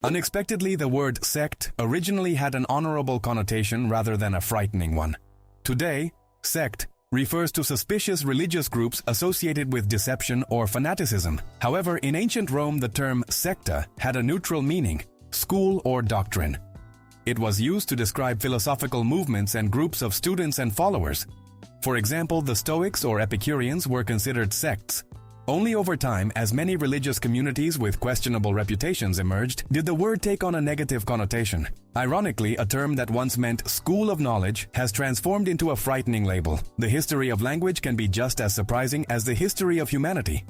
Unexpectedly, the word sect originally had an honorable connotation rather than a frightening one. Today, sect refers to suspicious religious groups associated with deception or fanaticism. However, in ancient Rome, the term secta had a neutral meaning, school or doctrine. It was used to describe philosophical movements and groups of students and followers. For example, the Stoics or Epicureans were considered sects. Only over time, as many religious communities with questionable reputations emerged, did the word take on a negative connotation. Ironically, a term that once meant school of knowledge has transformed into a frightening label. The history of language can be just as surprising as the history of humanity.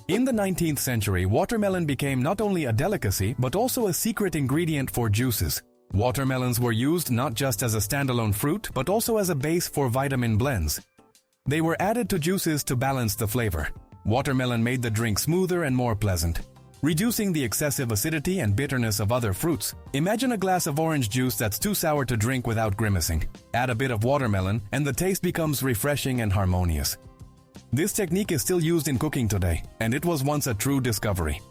In the 19th century, watermelon became not only a delicacy, but also a secret ingredient for juices. Watermelons were used not just as a standalone fruit, but also as a base for vitamin blends. They were added to juices to balance the flavor. Watermelon made the drink smoother and more pleasant, reducing the excessive acidity and bitterness of other fruits. Imagine a glass of orange juice that's too sour to drink without grimacing. Add a bit of watermelon, and the taste becomes refreshing and harmonious. This technique is still used in cooking today, and it was once a true discovery.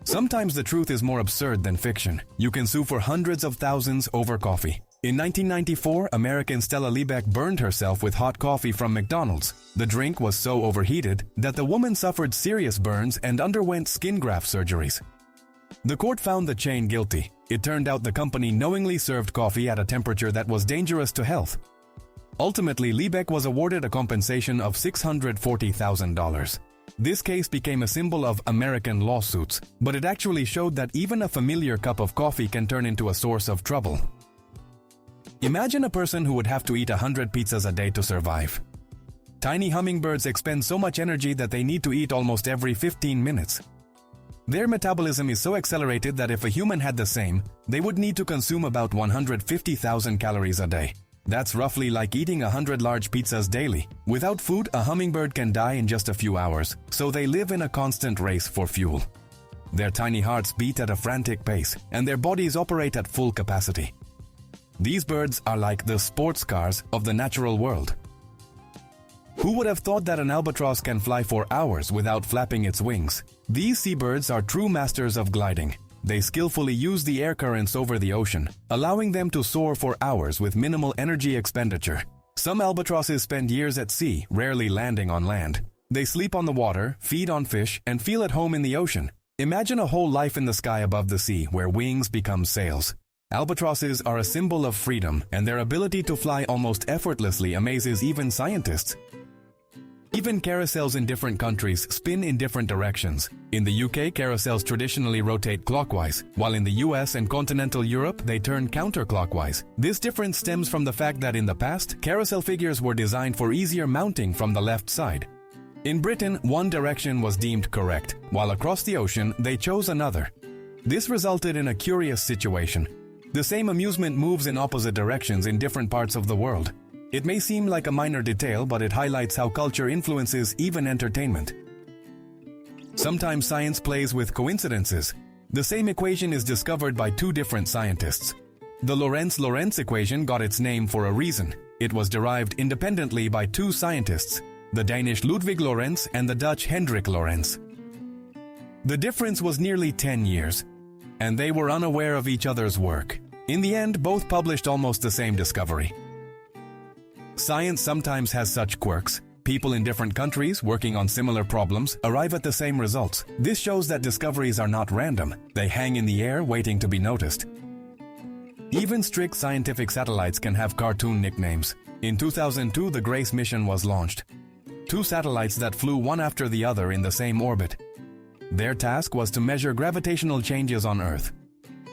Sometimes the truth is more absurd than fiction. You can sue for hundreds of thousands over coffee. In 1994, American Stella Liebeck burned herself with hot coffee from McDonald's. The drink was so overheated that the woman suffered serious burns and underwent skin graft surgeries. The court found the chain guilty. It turned out the company knowingly served coffee at a temperature that was dangerous to health. Ultimately, Liebeck was awarded a compensation of $640,000. This case became a symbol of American lawsuits, but it actually showed that even a familiar cup of coffee can turn into a source of trouble. Imagine a person who would have to eat 100 pizzas a day to survive. Tiny hummingbirds expend so much energy that they need to eat almost every 15 minutes. Their metabolism is so accelerated that if a human had the same, they would need to consume about 150,000 calories a day. That's roughly like eating 100 large pizzas daily. Without food, a hummingbird can die in just a few hours, so they live in a constant race for fuel. Their tiny hearts beat at a frantic pace, and their bodies operate at full capacity. These birds are like the sports cars of the natural world. Who would have thought that an albatross can fly for hours without flapping its wings? These seabirds are true masters of gliding. They skillfully use the air currents over the ocean, allowing them to soar for hours with minimal energy expenditure. Some albatrosses spend years at sea, rarely landing on land. They sleep on the water, feed on fish, and feel at home in the ocean. Imagine a whole life in the sky above the sea, where wings become sails. Albatrosses are a symbol of freedom, and their ability to fly almost effortlessly amazes even scientists. Even carousels in different countries spin in different directions. In the UK, carousels traditionally rotate clockwise, while in the US and continental Europe, they turn counterclockwise. This difference stems from the fact that in the past, carousel figures were designed for easier mounting from the left side. In Britain, one direction was deemed correct, while across the ocean, they chose another. This resulted in a curious situation. The same amusement moves in opposite directions in different parts of the world. It may seem like a minor detail, but it highlights how culture influences even entertainment. Sometimes science plays with coincidences. The same equation is discovered by two different scientists. The Lorentz-Lorenz equation got its name for a reason. It was derived independently by two scientists, the Danish Ludwig Lorentz and the Dutch Hendrik Lorentz. The difference was nearly 10 years, and they were unaware of each other's work. In the end, both published almost the same discovery. Science sometimes has such quirks. People in different countries working on similar problems arrive at the same results. This shows that discoveries are not random. They hang in the air waiting to be noticed. Even strict scientific satellites can have cartoon nicknames. In 2002, the GRACE mission was launched. Two satellites that flew one after the other in the same orbit. Their task was to measure gravitational changes on Earth.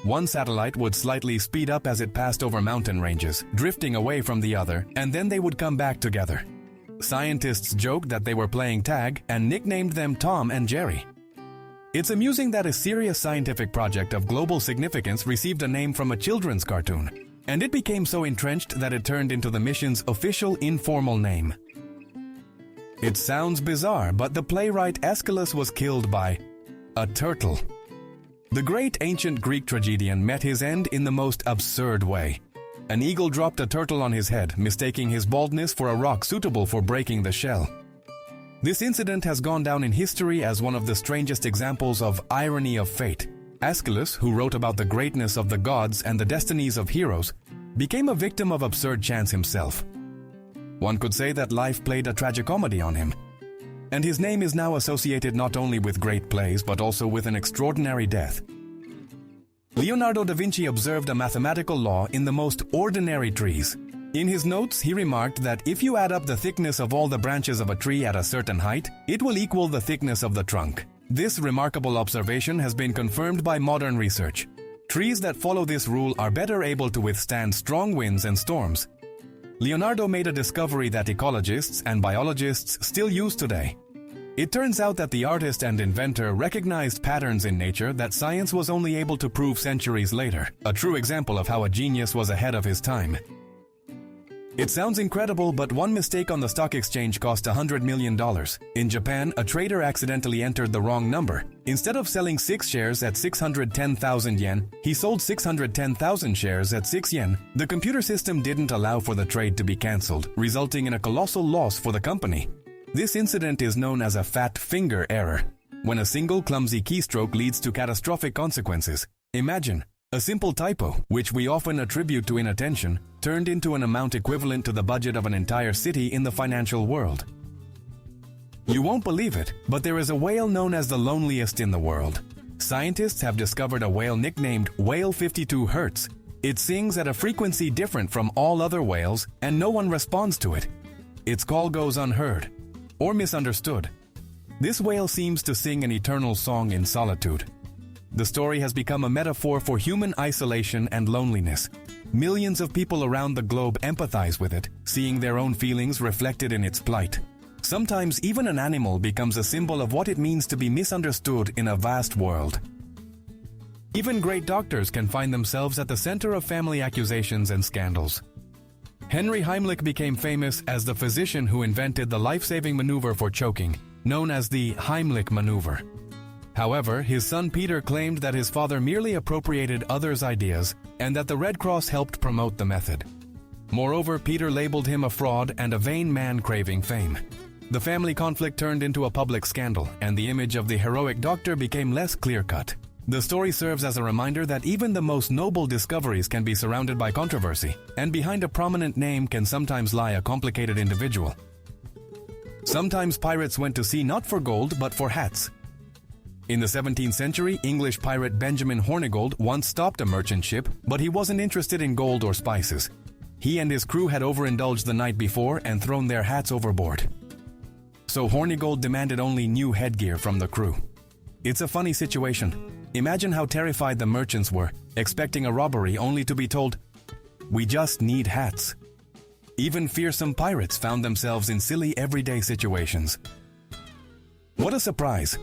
One satellite would slightly speed up as it passed over mountain ranges, drifting away from the other, and then they would come back together. Scientists joked that they were playing tag and nicknamed them Tom and Jerry. It's amusing that a serious scientific project of global significance received a name from a children's cartoon, and it became so entrenched that it turned into the mission's official informal name. It sounds bizarre, but the playwright Aeschylus was killed by a turtle. The great ancient Greek tragedian met his end in the most absurd way. An eagle dropped a turtle on his head, mistaking his baldness for a rock suitable for breaking the shell. This incident has gone down in history as one of the strangest examples of irony of fate. Aeschylus, who wrote about the greatness of the gods and the destinies of heroes, became a victim of absurd chance himself. One could say that life played a tragicomedy on him, and his name is now associated not only with great plays but also with an extraordinary death. Leonardo da Vinci observed a mathematical law in the most ordinary trees. In his notes, he remarked that if you add up the thickness of all the branches of a tree at a certain height, it will equal the thickness of the trunk. This remarkable observation has been confirmed by modern research. Trees that follow this rule are better able to withstand strong winds and storms. Leonardo made a discovery that ecologists and biologists still use today. It turns out that the artist and inventor recognized patterns in nature that science was only able to prove centuries later, a true example of how a genius was ahead of his time. It sounds incredible, but one mistake on the stock exchange cost $100 million. In Japan, a trader accidentally entered the wrong number. Instead of selling 6 shares at 610,000 yen, he sold 610,000 shares at 6 yen. The computer system didn't allow for the trade to be cancelled, resulting in a colossal loss for the company. This incident is known as a fat finger error, when a single clumsy keystroke leads to catastrophic consequences. Imagine a simple typo, which we often attribute to inattention, turned into an amount equivalent to the budget of an entire city in the financial world. You won't believe it, but there is a whale known as the loneliest in the world. Scientists have discovered a whale nicknamed Whale 52 Hertz. It sings at a frequency different from all other whales, and no one responds to it. Its call goes unheard or misunderstood. This whale seems to sing an eternal song in solitude. The story has become a metaphor for human isolation and loneliness. Millions of people around the globe empathize with it, seeing their own feelings reflected in its plight. Sometimes even an animal becomes a symbol of what it means to be misunderstood in a vast world. Even great doctors can find themselves at the center of family accusations and scandals. Henry Heimlich became famous as the physician who invented the life-saving maneuver for choking, known as the Heimlich maneuver. However, his son Peter claimed that his father merely appropriated others' ideas and that the Red Cross helped promote the method. Moreover, Peter labeled him a fraud and a vain man craving fame. The family conflict turned into a public scandal, and the image of the heroic doctor became less clear-cut. The story serves as a reminder that even the most noble discoveries can be surrounded by controversy, and behind a prominent name can sometimes lie a complicated individual. Sometimes pirates went to sea not for gold but for hats. In the 17th century, English pirate Benjamin Hornigold once stopped a merchant ship, but he wasn't interested in gold or spices. He and his crew had overindulged the night before and thrown their hats overboard. So Hornigold demanded only new headgear from the crew. It's a funny situation. Imagine how terrified the merchants were, expecting a robbery only to be told, "We just need hats." Even fearsome pirates found themselves in silly everyday situations. What a surprise!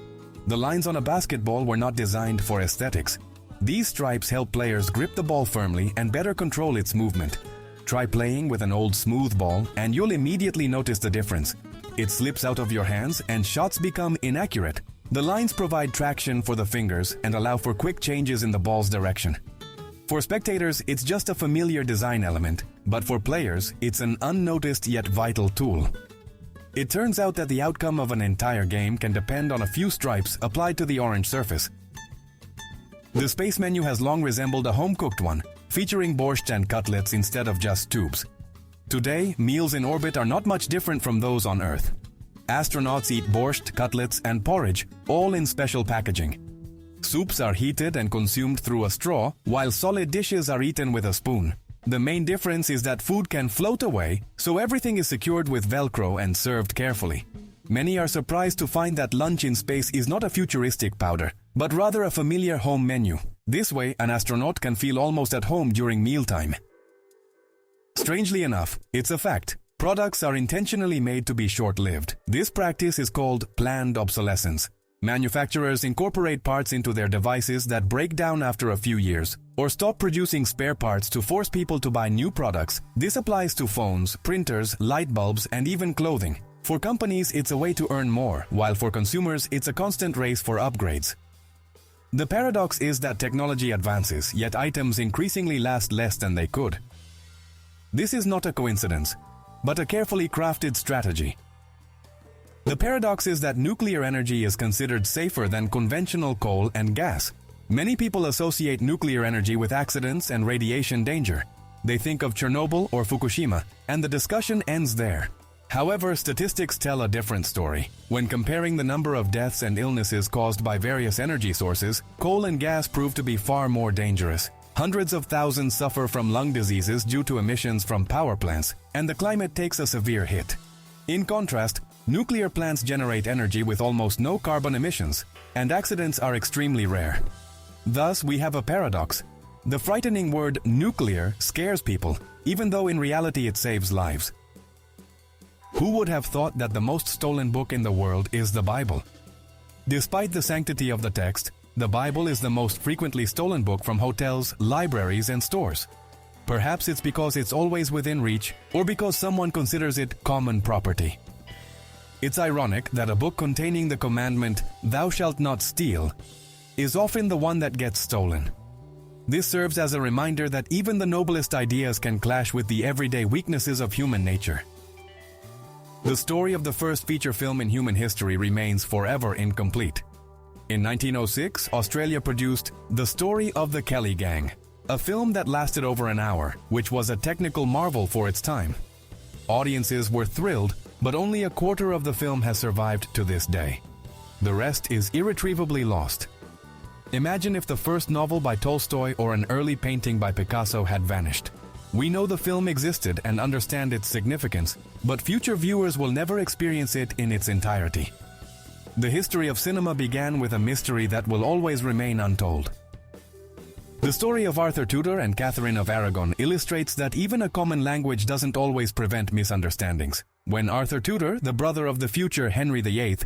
The lines on a basketball were not designed for aesthetics. These stripes help players grip the ball firmly and better control its movement. Try playing with an old smooth ball and you'll immediately notice the difference. It slips out of your hands and shots become inaccurate. The lines provide traction for the fingers and allow for quick changes in the ball's direction. For spectators, it's just a familiar design element, but for players, it's an unnoticed yet vital tool. It turns out that the outcome of an entire game can depend on a few stripes applied to the orange surface. The space menu has long resembled a home-cooked one, featuring borscht and cutlets instead of just tubes. Today, meals in orbit are not much different from those on Earth. Astronauts eat borscht, cutlets, and porridge, all in special packaging. Soups are heated and consumed through a straw, while solid dishes are eaten with a spoon. The main difference is that food can float away, so everything is secured with Velcro and served carefully. Many are surprised to find that lunch in space is not a futuristic powder, but rather a familiar home menu. This way, an astronaut can feel almost at home during mealtime. Strangely enough, it's a fact. Products are intentionally made to be short-lived. This practice is called planned obsolescence. Manufacturers incorporate parts into their devices that break down after a few years, or stop producing spare parts to force people to buy new products. This applies to phones, printers, light bulbs, and even clothing. For companies, it's a way to earn more, while for consumers, it's a constant race for upgrades. The paradox is that technology advances, yet items increasingly last less than they could. This is not a coincidence, but a carefully crafted strategy. The paradox is that nuclear energy is considered safer than conventional coal and gas. Many people associate nuclear energy with accidents and radiation danger. They think of Chernobyl or Fukushima, and the discussion ends there. However, statistics tell a different story. When comparing the number of deaths and illnesses caused by various energy sources, coal and gas prove to be far more dangerous. Hundreds of thousands suffer from lung diseases due to emissions from power plants, and the climate takes a severe hit. In contrast, nuclear plants generate energy with almost no carbon emissions, and accidents are extremely rare. Thus, we have a paradox. The frightening word nuclear scares people, even though in reality it saves lives. Who would have thought that the most stolen book in the world is the Bible? Despite the sanctity of the text, the Bible is the most frequently stolen book from hotels, libraries, and stores. Perhaps it's because it's always within reach, or because someone considers it common property. It's ironic that a book containing the commandment, "Thou shalt not steal," is often the one that gets stolen. This serves as a reminder that even the noblest ideas can clash with the everyday weaknesses of human nature. The story of the first feature film in human history remains forever incomplete. In 1906, Australia produced The Story of the Kelly Gang, a film that lasted over an hour, which was a technical marvel for its time. Audiences were thrilled, but only a quarter of the film has survived to this day. The rest is irretrievably lost. Imagine if the first novel by Tolstoy or an early painting by Picasso had vanished. We know the film existed and understand its significance, but future viewers will never experience it in its entirety. The history of cinema began with a mystery that will always remain untold. The story of Arthur Tudor and Catherine of Aragon illustrates that even a common language doesn't always prevent misunderstandings. When Arthur Tudor, the brother of the future Henry VIII,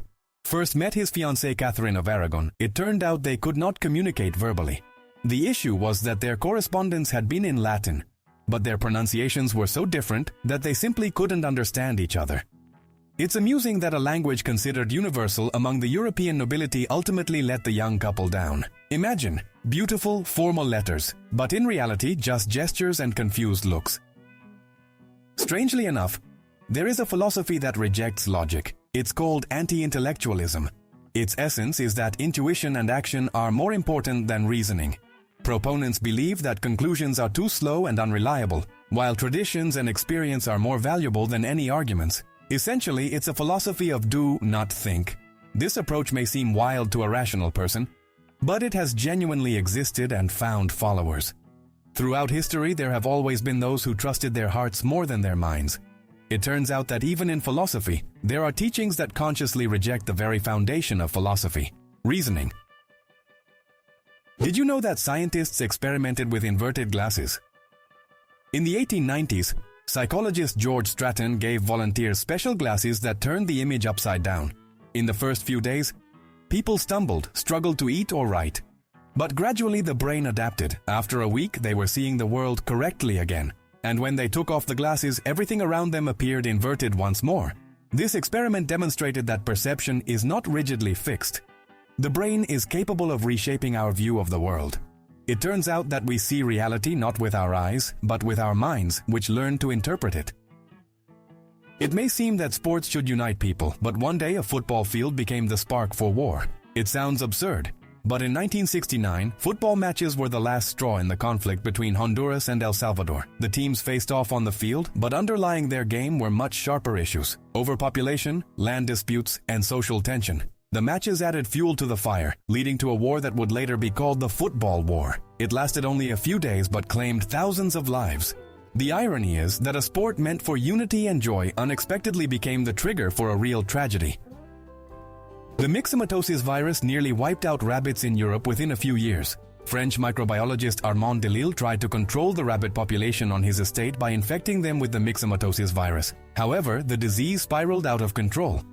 first met his fiancée Catherine of Aragon, it turned out they could not communicate verbally. The issue was that their correspondence had been in Latin, but their pronunciations were so different that they simply couldn't understand each other. It's amusing that a language considered universal among the European nobility ultimately let the young couple down. Imagine, beautiful, formal letters, but in reality just gestures and confused looks. Strangely enough, there is a philosophy that rejects logic. It's called anti-intellectualism. Its essence is that intuition and action are more important than reasoning. Proponents believe that conclusions are too slow and unreliable, while traditions and experience are more valuable than any arguments. Essentially, it's a philosophy of do not think. This approach may seem wild to a rational person, but it has genuinely existed and found followers. Throughout history, there have always been those who trusted their hearts more than their minds. It turns out that even in philosophy, there are teachings that consciously reject the very foundation of philosophy: reasoning. Did you know that scientists experimented with inverted glasses? In the 1890s, psychologist George Stratton gave volunteers special glasses that turned the image upside down. In the first few days, people stumbled, struggled to eat or write. But gradually the brain adapted. After a week, they were seeing the world correctly again. And when they took off the glasses, everything around them appeared inverted once more. This experiment demonstrated that perception is not rigidly fixed. The brain is capable of reshaping our view of the world. It turns out that we see reality not with our eyes, but with our minds, which learn to interpret it. It may seem that sports should unite people, but one day a football field became the spark for war. It sounds absurd, but in 1969, football matches were the last straw in the conflict between Honduras and El Salvador. The teams faced off on the field, but underlying their game were much sharper issues: overpopulation, land disputes, and social tension. The matches added fuel to the fire, leading to a war that would later be called the Football War. It lasted only a few days but claimed thousands of lives. The irony is that a sport meant for unity and joy unexpectedly became the trigger for a real tragedy. The myxomatosis virus nearly wiped out rabbits in Europe within a few years. French microbiologist Armand Delille tried to control the rabbit population on his estate by infecting them with the myxomatosis virus. However, the disease spiraled out of control.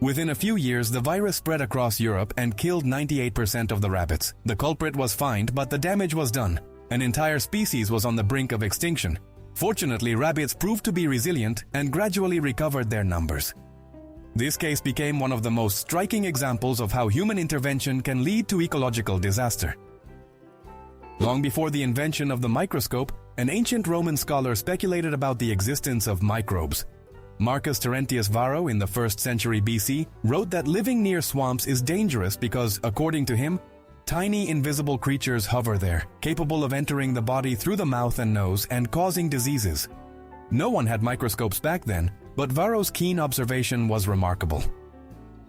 Within a few years, the virus spread across Europe and killed 98% of the rabbits. The culprit was fined, but the damage was done. An entire species was on the brink of extinction. Fortunately, rabbits proved to be resilient and gradually recovered their numbers. This case became one of the most striking examples of how human intervention can lead to ecological disaster. Long before the invention of the microscope, an ancient Roman scholar speculated about the existence of microbes. Marcus Terentius Varro in the 1st century BC wrote that living near swamps is dangerous because, according to him, Tiny invisible creatures hover there, capable of entering the body through the mouth and nose and causing diseases. No one had microscopes back then, but Varro's keen observation was remarkable.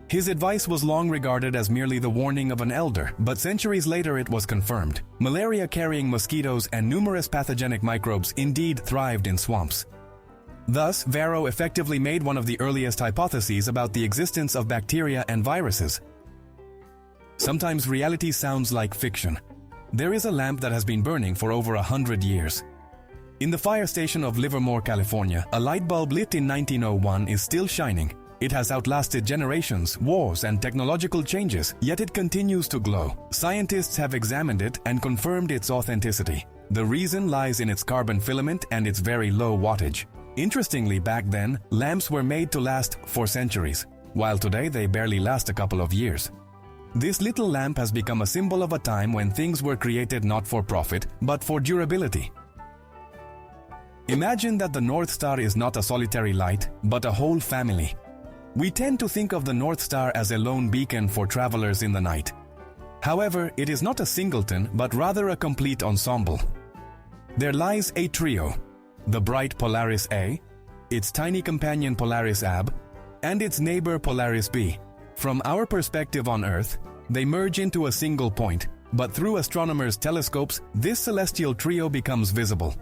His advice was long regarded as merely the warning of an elder, but centuries later it was confirmed. Malaria-carrying mosquitoes and numerous pathogenic microbes indeed thrived in swamps. Thus, Varro effectively made one of the earliest hypotheses about the existence of bacteria and viruses. Sometimes reality sounds like fiction. There is a lamp that has been burning for over 100 years. In the fire station of Livermore, California, a light bulb lit in 1901 is still shining. It has outlasted generations, wars, and technological changes, yet it continues to glow. Scientists have examined it and confirmed its authenticity. The reason lies in its carbon filament and its very low wattage. Interestingly, back then, lamps were made to last for centuries, while today they barely last a couple of years. This little lamp has become a symbol of a time when things were created not for profit, but for durability. Imagine that the North Star is not a solitary light, but a whole family. We tend to think of the North Star as a lone beacon for travelers in the night. However, it is not a singleton, but rather a complete ensemble. There lies a trio: the bright Polaris A, its tiny companion Polaris AB, and its neighbor Polaris B. From our perspective on Earth, they merge into a single point, but through astronomers' telescopes, this celestial trio becomes visible.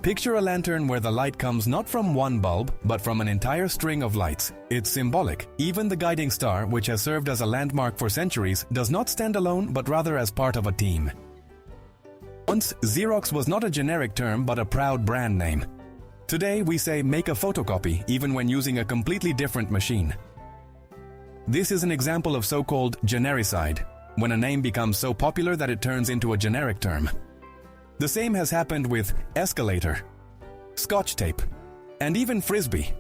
Picture a lantern where the light comes not from one bulb, but from an entire string of lights. It's symbolic. Even the guiding star, which has served as a landmark for centuries, does not stand alone, but rather as part of a team. Once, Xerox was not a generic term, but a proud brand name. Today, we say make a photocopy, even when using a completely different machine. This is an example of so-called genericide, when a name becomes so popular that it turns into a generic term. The same has happened with escalator, Scotch tape, and even Frisbee.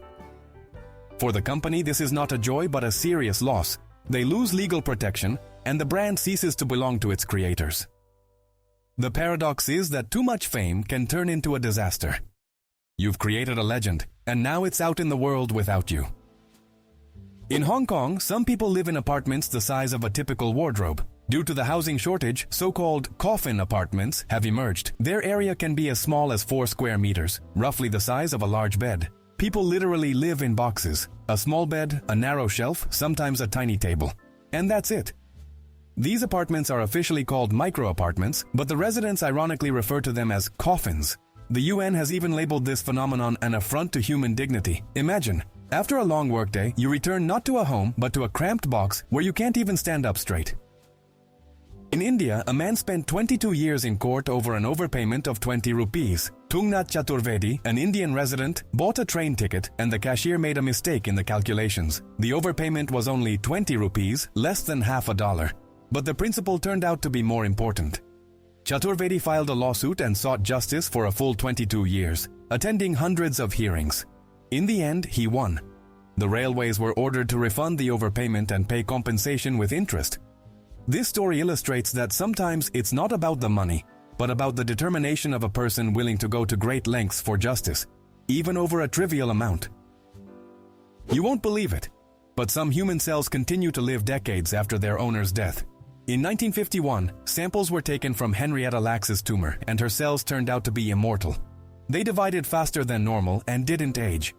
For the company, this is not a joy but a serious loss. They lose legal protection, and the brand ceases to belong to its creators. The paradox is that too much fame can turn into a disaster. You've created a legend, and now it's out in the world without you. In Hong Kong, some people live in apartments the size of a typical wardrobe. Due to the housing shortage, so-called coffin apartments have emerged. Their area can be as small as 4 square meters, roughly the size of a large bed. People literally live in boxes: a small bed, a narrow shelf, sometimes a tiny table. And that's it. These apartments are officially called micro-apartments, but the residents ironically refer to them as coffins. The UN has even labeled this phenomenon an affront to human dignity. Imagine, after a long workday, you return not to a home, but to a cramped box where you can't even stand up straight. In India, a man spent 22 years in court over an overpayment of 20 rupees. Tungnath Chaturvedi, an Indian resident, bought a train ticket and the cashier made a mistake in the calculations. The overpayment was only 20 rupees, less than half a dollar. But the principle turned out to be more important. Chaturvedi filed a lawsuit and sought justice for a full 22 years, attending hundreds of hearings. In the end, he won. The railways were ordered to refund the overpayment and pay compensation with interest. This story illustrates that sometimes it's not about the money, but about the determination of a person willing to go to great lengths for justice, even over a trivial amount. You won't believe it, but some human cells continue to live decades after their owner's death. In 1951, samples were taken from Henrietta Lacks's tumor, and her cells turned out to be immortal. They divided faster than normal and didn't age.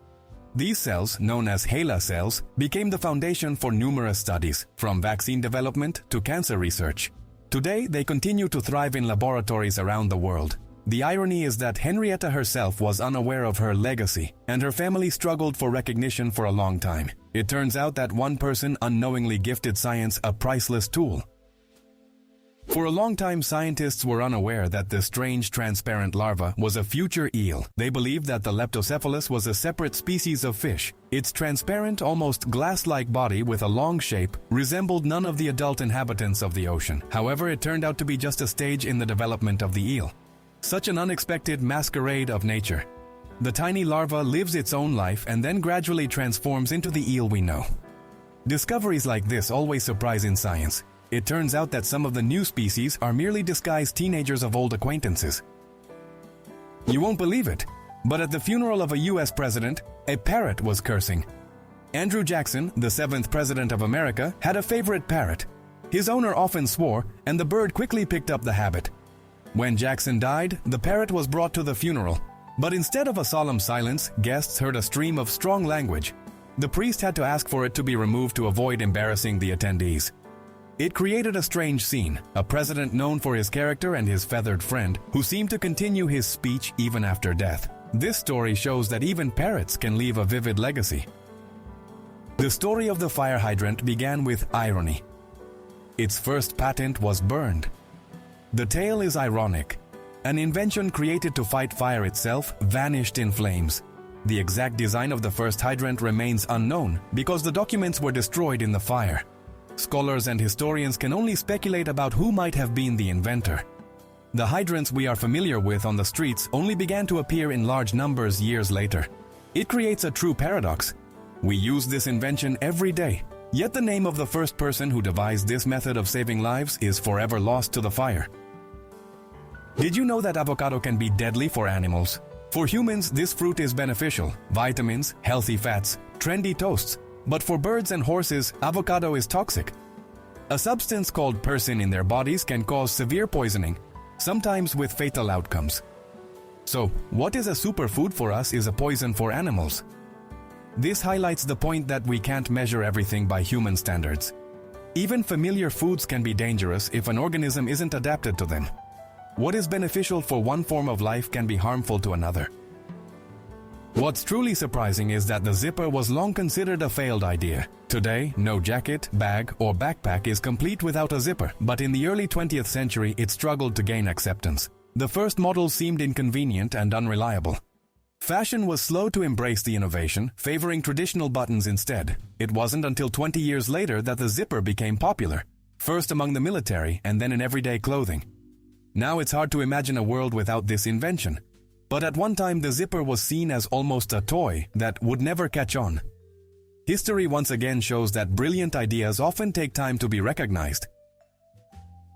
These cells, known as HeLa cells, became the foundation for numerous studies, from vaccine development to cancer research. Today, they continue to thrive in laboratories around the world. The irony is that Henrietta herself was unaware of her legacy, and her family struggled for recognition for a long time. It turns out that one person unknowingly gifted science a priceless tool. For a long time, scientists were unaware that the strange transparent larva was a future eel. They believed that the Leptocephalus was a separate species of fish. Its transparent, almost glass-like body with a long shape resembled none of the adult inhabitants of the ocean. However, it turned out to be just a stage in the development of the eel. Such an unexpected masquerade of nature. The tiny larva lives its own life and then gradually transforms into the eel we know. Discoveries like this always surprise in science. It turns out that some of the new species are merely disguised teenagers of old acquaintances. You won't believe it, but at the funeral of a US president, a parrot was cursing. Andrew Jackson, the 7th President of America, had a favorite parrot. His owner often swore, and the bird quickly picked up the habit. When Jackson died, the parrot was brought to the funeral. But instead of a solemn silence, guests heard a stream of strong language. The priest had to ask for it to be removed to avoid embarrassing the attendees. It created a strange scene, a president known for his character and his feathered friend, who seemed to continue his speech even after death. This story shows that even parrots can leave a vivid legacy. The story of the fire hydrant began with irony. Its first patent was burned. The tale is ironic. An invention created to fight fire itself vanished in flames. The exact design of the first hydrant remains unknown because the documents were destroyed in the fire. Scholars and historians can only speculate about who might have been the inventor. The hydrants we are familiar with on the streets only began to appear in large numbers years later. It creates a true paradox. We use this invention every day, yet the name of the first person who devised this method of saving lives is forever lost to the fire. Did you know that avocado can be deadly for animals? For humans, this fruit is beneficial: vitamins, healthy fats, trendy toasts. But for birds and horses, avocado is toxic. A substance called persin in their bodies can cause severe poisoning, sometimes with fatal outcomes. So, what is a superfood for us is a poison for animals. This highlights the point that we can't measure everything by human standards. Even familiar foods can be dangerous if an organism isn't adapted to them. What is beneficial for one form of life can be harmful to another. What's truly surprising is that the zipper was long considered a failed idea. Today, no jacket, bag, or backpack is complete without a zipper, but in the early 20th century it struggled to gain acceptance. The first models seemed inconvenient and unreliable. Fashion was slow to embrace the innovation, favoring traditional buttons instead. It wasn't until 20 years later that the zipper became popular, first among the military and then in everyday clothing. Now it's hard to imagine a world without this invention. But at one time the zipper was seen as almost a toy that would never catch on. History once again shows that brilliant ideas often take time to be recognized.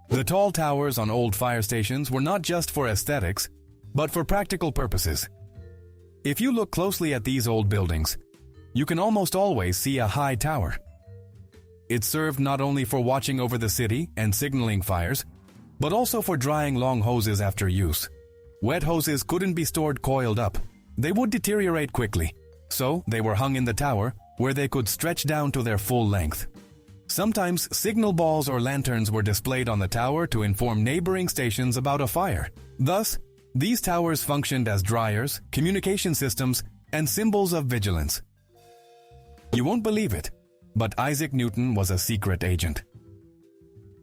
The tall towers on old fire stations were not just for aesthetics, but for practical purposes. If you look closely at these old buildings, you can almost always see a high tower. It served not only for watching over the city and signaling fires, but also for drying long hoses after use. Wet hoses couldn't be stored coiled up. They would deteriorate quickly, so they were hung in the tower where they could stretch down to their full length. Sometimes signal balls or lanterns were displayed on the tower to inform neighboring stations about a fire. Thus, these towers functioned as dryers, communication systems, and symbols of vigilance. You won't believe it, but Isaac Newton was a secret agent.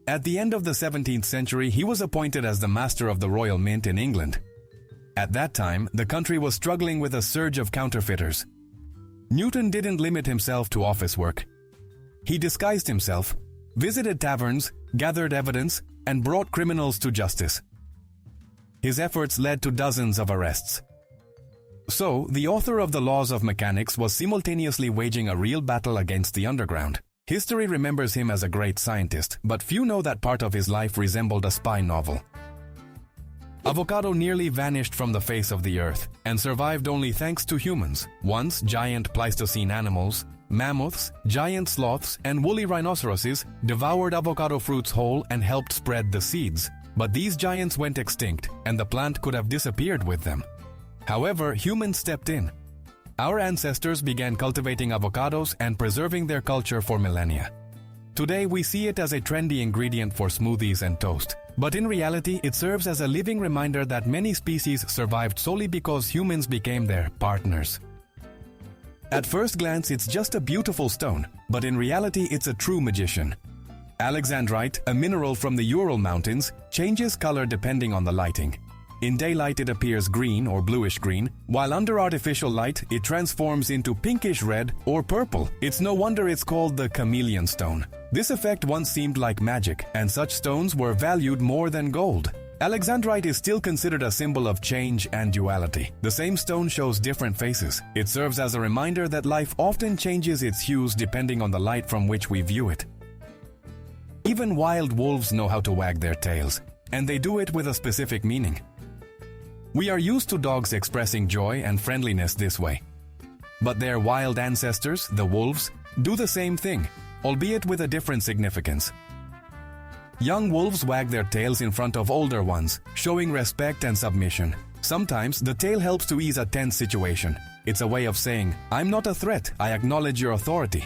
At the end of the 17th century, he was appointed as the Master of the Royal Mint in England. At that time, the country was struggling with a surge of counterfeiters. Newton didn't limit himself to office work. He disguised himself, visited taverns, gathered evidence, and brought criminals to justice. His efforts led to dozens of arrests. So, the author of the Laws of Mechanics was simultaneously waging a real battle against the underground. History remembers him as a great scientist, but few know that part of his life resembled a spy novel. Avocado nearly vanished from the face of the earth and survived only thanks to humans. Once giant Pleistocene animals, mammoths, giant sloths, and woolly rhinoceroses devoured avocado fruits whole and helped spread the seeds. But these giants went extinct, and the plant could have disappeared with them. However, humans stepped in. Our ancestors began cultivating avocados and preserving their culture for millennia. Today, we see it as a trendy ingredient for smoothies and toast. But in reality, it serves as a living reminder that many species survived solely because humans became their partners. At first glance, it's just a beautiful stone, but in reality, it's a true magician. Alexandrite, a mineral from the Ural Mountains, changes color depending on the lighting. In daylight, it appears green or bluish green, while under artificial light, it transforms into pinkish red or purple. It's no wonder it's called the chameleon stone. This effect once seemed like magic, and such stones were valued more than gold. Alexandrite is still considered a symbol of change and duality. The same stone shows different faces. It serves as a reminder that life often changes its hues depending on the light from which we view it. Even wild wolves know how to wag their tails, and they do it with a specific meaning. We are used to dogs expressing joy and friendliness this way. But their wild ancestors, the wolves, do the same thing, albeit with a different significance. Young wolves wag their tails in front of older ones, showing respect and submission. Sometimes the tail helps to ease a tense situation. It's a way of saying, "I'm not a threat, I acknowledge your authority."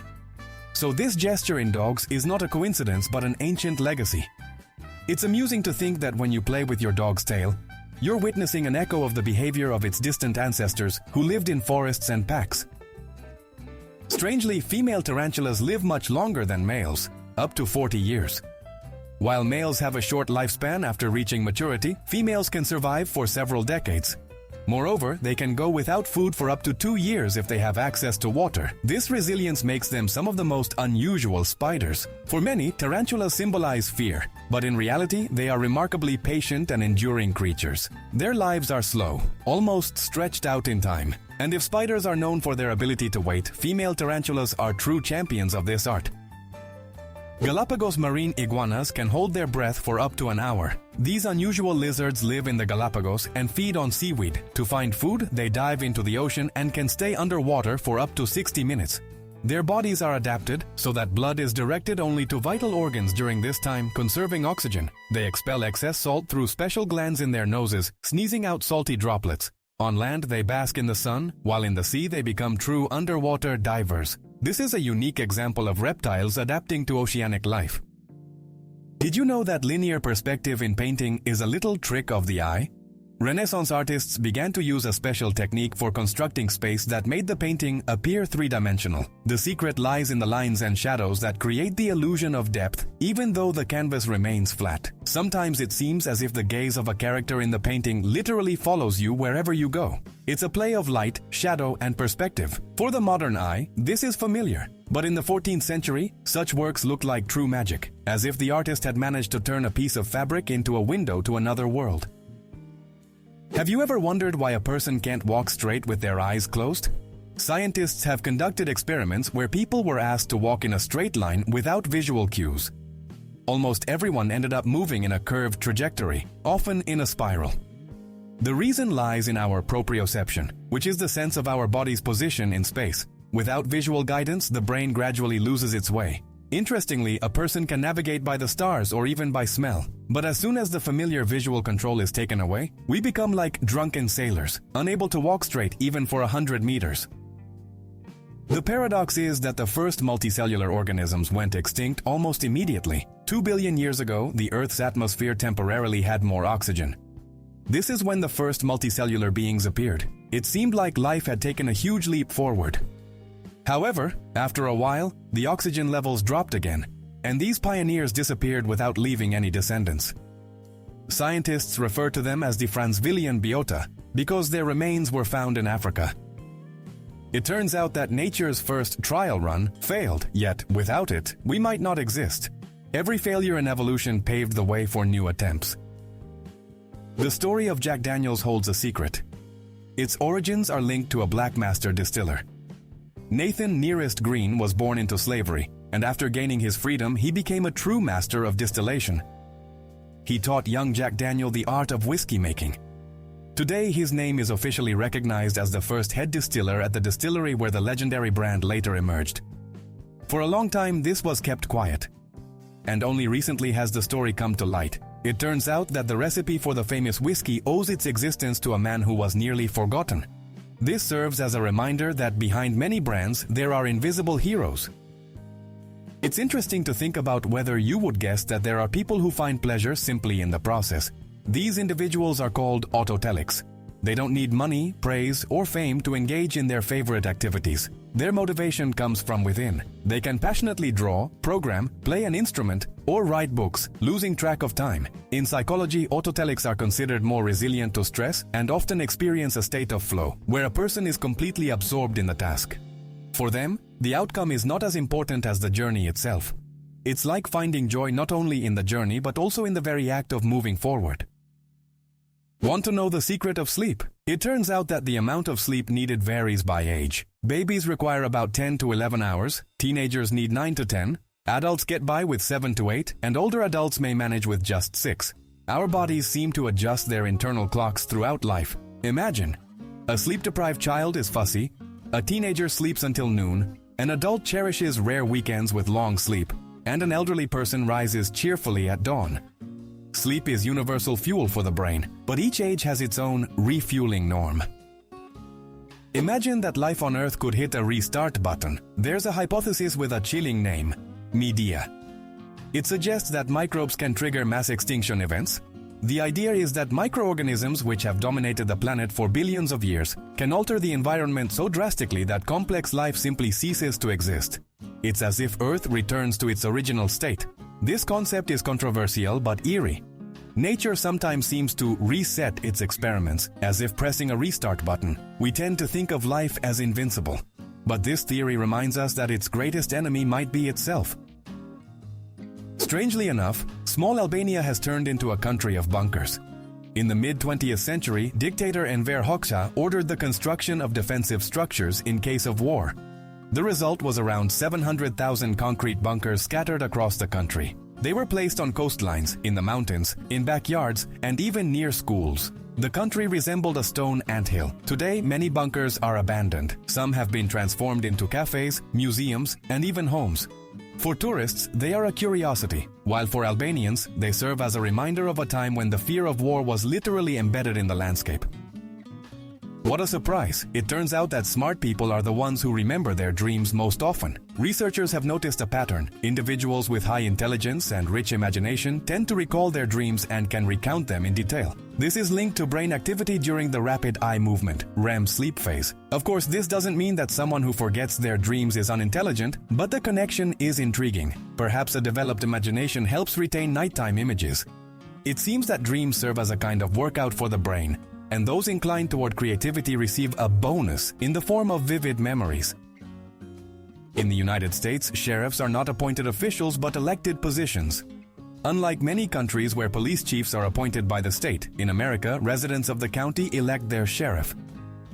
So this gesture in dogs is not a coincidence but an ancient legacy. It's amusing to think that when you play with your dog's tail, you're witnessing an echo of the behavior of its distant ancestors who lived in forests and packs. Strangely, female tarantulas live much longer than males, up to 40 years. While males have a short lifespan after reaching maturity, females can survive for several decades. Moreover, they can go without food for up to 2 years if they have access to water. This resilience makes them some of the most unusual spiders. For many, tarantulas symbolize fear, but in reality, they are remarkably patient and enduring creatures. Their lives are slow, almost stretched out in time. And if spiders are known for their ability to wait, female tarantulas are true champions of this art. Galapagos marine iguanas can hold their breath for up to an hour. These unusual lizards live in the Galapagos and feed on seaweed. To find food, they dive into the ocean and can stay underwater for up to 60 minutes. Their bodies are adapted so that blood is directed only to vital organs during this time, conserving oxygen. They expel excess salt through special glands in their noses, sneezing out salty droplets. On land, they bask in the sun, while in the sea they become true underwater divers. This is a unique example of reptiles adapting to oceanic life. Did you know that linear perspective in painting is a little trick of the eye? Renaissance artists began to use a special technique for constructing space that made the painting appear three-dimensional. The secret lies in the lines and shadows that create the illusion of depth, even though the canvas remains flat. Sometimes it seems as if the gaze of a character in the painting literally follows you wherever you go. It's a play of light, shadow, and perspective. For the modern eye, this is familiar. But in the 14th century, such works looked like true magic, as if the artist had managed to turn a piece of fabric into a window to another world. Have you ever wondered why a person can't walk straight with their eyes closed? Scientists have conducted experiments where people were asked to walk in a straight line without visual cues. Almost everyone ended up moving in a curved trajectory, often in a spiral. The reason lies in our proprioception, which is the sense of our body's position in space. Without visual guidance, the brain gradually loses its way. Interestingly, a person can navigate by the stars or even by smell. But as soon as the familiar visual control is taken away, we become like drunken sailors, unable to walk straight even for 100 meters. The paradox is that the first multicellular organisms went extinct almost immediately. 2 billion years ago, the Earth's atmosphere temporarily had more oxygen. This is when the first multicellular beings appeared. It seemed like life had taken a huge leap forward. However, after a while, the oxygen levels dropped again, and these pioneers disappeared without leaving any descendants. Scientists refer to them as the Franzvillian biota because their remains were found in Africa. It turns out that nature's first trial run failed, yet without it, we might not exist. Every failure in evolution paved the way for new attempts. The story of Jack Daniel's holds a secret. Its origins are linked to a black master distiller. Nathan Nearest Green was born into slavery, and after gaining his freedom, he became a true master of distillation. He taught young Jack Daniel the art of whiskey making. Today, his name is officially recognized as the first head distiller at the distillery where the legendary brand later emerged. For a long time, this was kept quiet. And only recently has the story come to light. It turns out that the recipe for the famous whiskey owes its existence to a man who was nearly forgotten. This serves as a reminder that behind many brands, there are invisible heroes. It's interesting to think about whether you would guess that there are people who find pleasure simply in the process. These individuals are called autotelics. They don't need money, praise, or fame to engage in their favorite activities. Their motivation comes from within. They can passionately draw, program, play an instrument, or write books, losing track of time. In psychology, autotelics are considered more resilient to stress and often experience a state of flow, where a person is completely absorbed in the task. For them, the outcome is not as important as the journey itself. It's like finding joy not only in the journey but also in the very act of moving forward. Want to know the secret of sleep? It turns out that the amount of sleep needed varies by age. Babies require about 10 to 11 hours, teenagers need 9 to 10, adults get by with 7 to 8, and older adults may manage with just 6. Our bodies seem to adjust their internal clocks throughout life. Imagine, a sleep-deprived child is fussy, a teenager sleeps until noon, an adult cherishes rare weekends with long sleep, and an elderly person rises cheerfully at dawn. Sleep is universal fuel for the brain, but each age has its own refueling norm. Imagine that life on Earth could hit a restart button. There's a hypothesis with a chilling name, media. It suggests that microbes can trigger mass extinction events. The idea is that microorganisms, which have dominated the planet for billions of years, can alter the environment so drastically that complex life simply ceases to exist. It's as if Earth returns to its original state. This concept is controversial but eerie. Nature sometimes seems to reset its experiments, as if pressing a restart button. We tend to think of life as invincible. But this theory reminds us that its greatest enemy might be itself. Strangely enough, small Albania has turned into a country of bunkers. In the mid-20th century, dictator Enver Hoxha ordered the construction of defensive structures in case of war. The result was around 700,000 concrete bunkers scattered across the country. They were placed on coastlines, in the mountains, in backyards, and even near schools. The country resembled a stone anthill. Today, many bunkers are abandoned. Some have been transformed into cafes, museums, and even homes. For tourists, they are a curiosity, while for Albanians, they serve as a reminder of a time when the fear of war was literally embedded in the landscape. What a surprise! It turns out that smart people are the ones who remember their dreams most often. Researchers have noticed a pattern. Individuals with high intelligence and rich imagination tend to recall their dreams and can recount them in detail. This is linked to brain activity during the rapid eye movement, REM sleep phase. Of course, this doesn't mean that someone who forgets their dreams is unintelligent, but the connection is intriguing. Perhaps a developed imagination helps retain nighttime images. It seems that dreams serve as a kind of workout for the brain, and those inclined toward creativity receive a bonus in the form of vivid memories. In the United States, sheriffs are not appointed officials but elected positions. Unlike many countries where police chiefs are appointed by the state, in America, residents of the county elect their sheriff.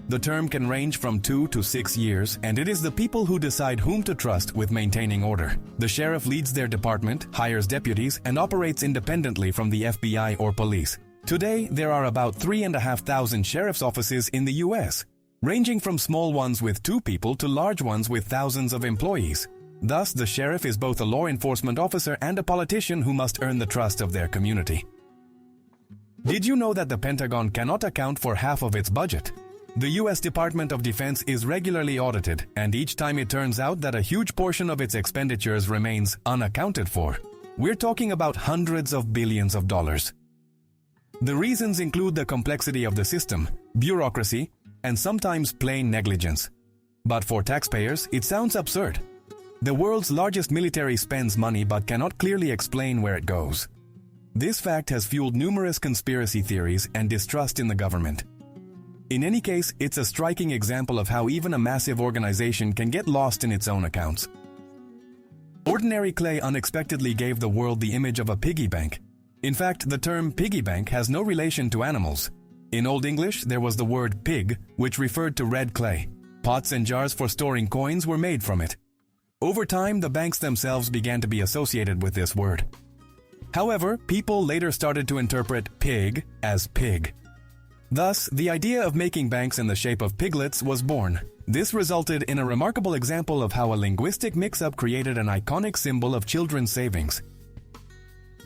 The term can range from 2 to 6 years, and it is the people who decide whom to trust with maintaining order. The sheriff leads their department, hires deputies, and operates independently from the FBI or police. Today, there are about 3,500 sheriff's offices in the U.S., ranging from small ones with 2 people to large ones with thousands of employees. Thus, the sheriff is both a law enforcement officer and a politician who must earn the trust of their community. Did you know that the Pentagon cannot account for half of its budget? The U.S. Department of Defense is regularly audited, and each time it turns out that a huge portion of its expenditures remains unaccounted for. We're talking about hundreds of billions of dollars. The reasons include the complexity of the system, bureaucracy, and sometimes plain negligence. But for taxpayers, it sounds absurd. The world's largest military spends money but cannot clearly explain where it goes. This fact has fueled numerous conspiracy theories and distrust in the government. In any case, it's a striking example of how even a massive organization can get lost in its own accounts. Ordinary clay unexpectedly gave the world the image of a piggy bank. In fact, the term piggy bank has no relation to animals. In Old English, there was the word pig, which referred to red clay. Pots and jars for storing coins were made from it. Over time, the banks themselves began to be associated with this word. However, people later started to interpret pig as pig. Thus, the idea of making banks in the shape of piglets was born. This resulted in a remarkable example of how a linguistic mix-up created an iconic symbol of children's savings.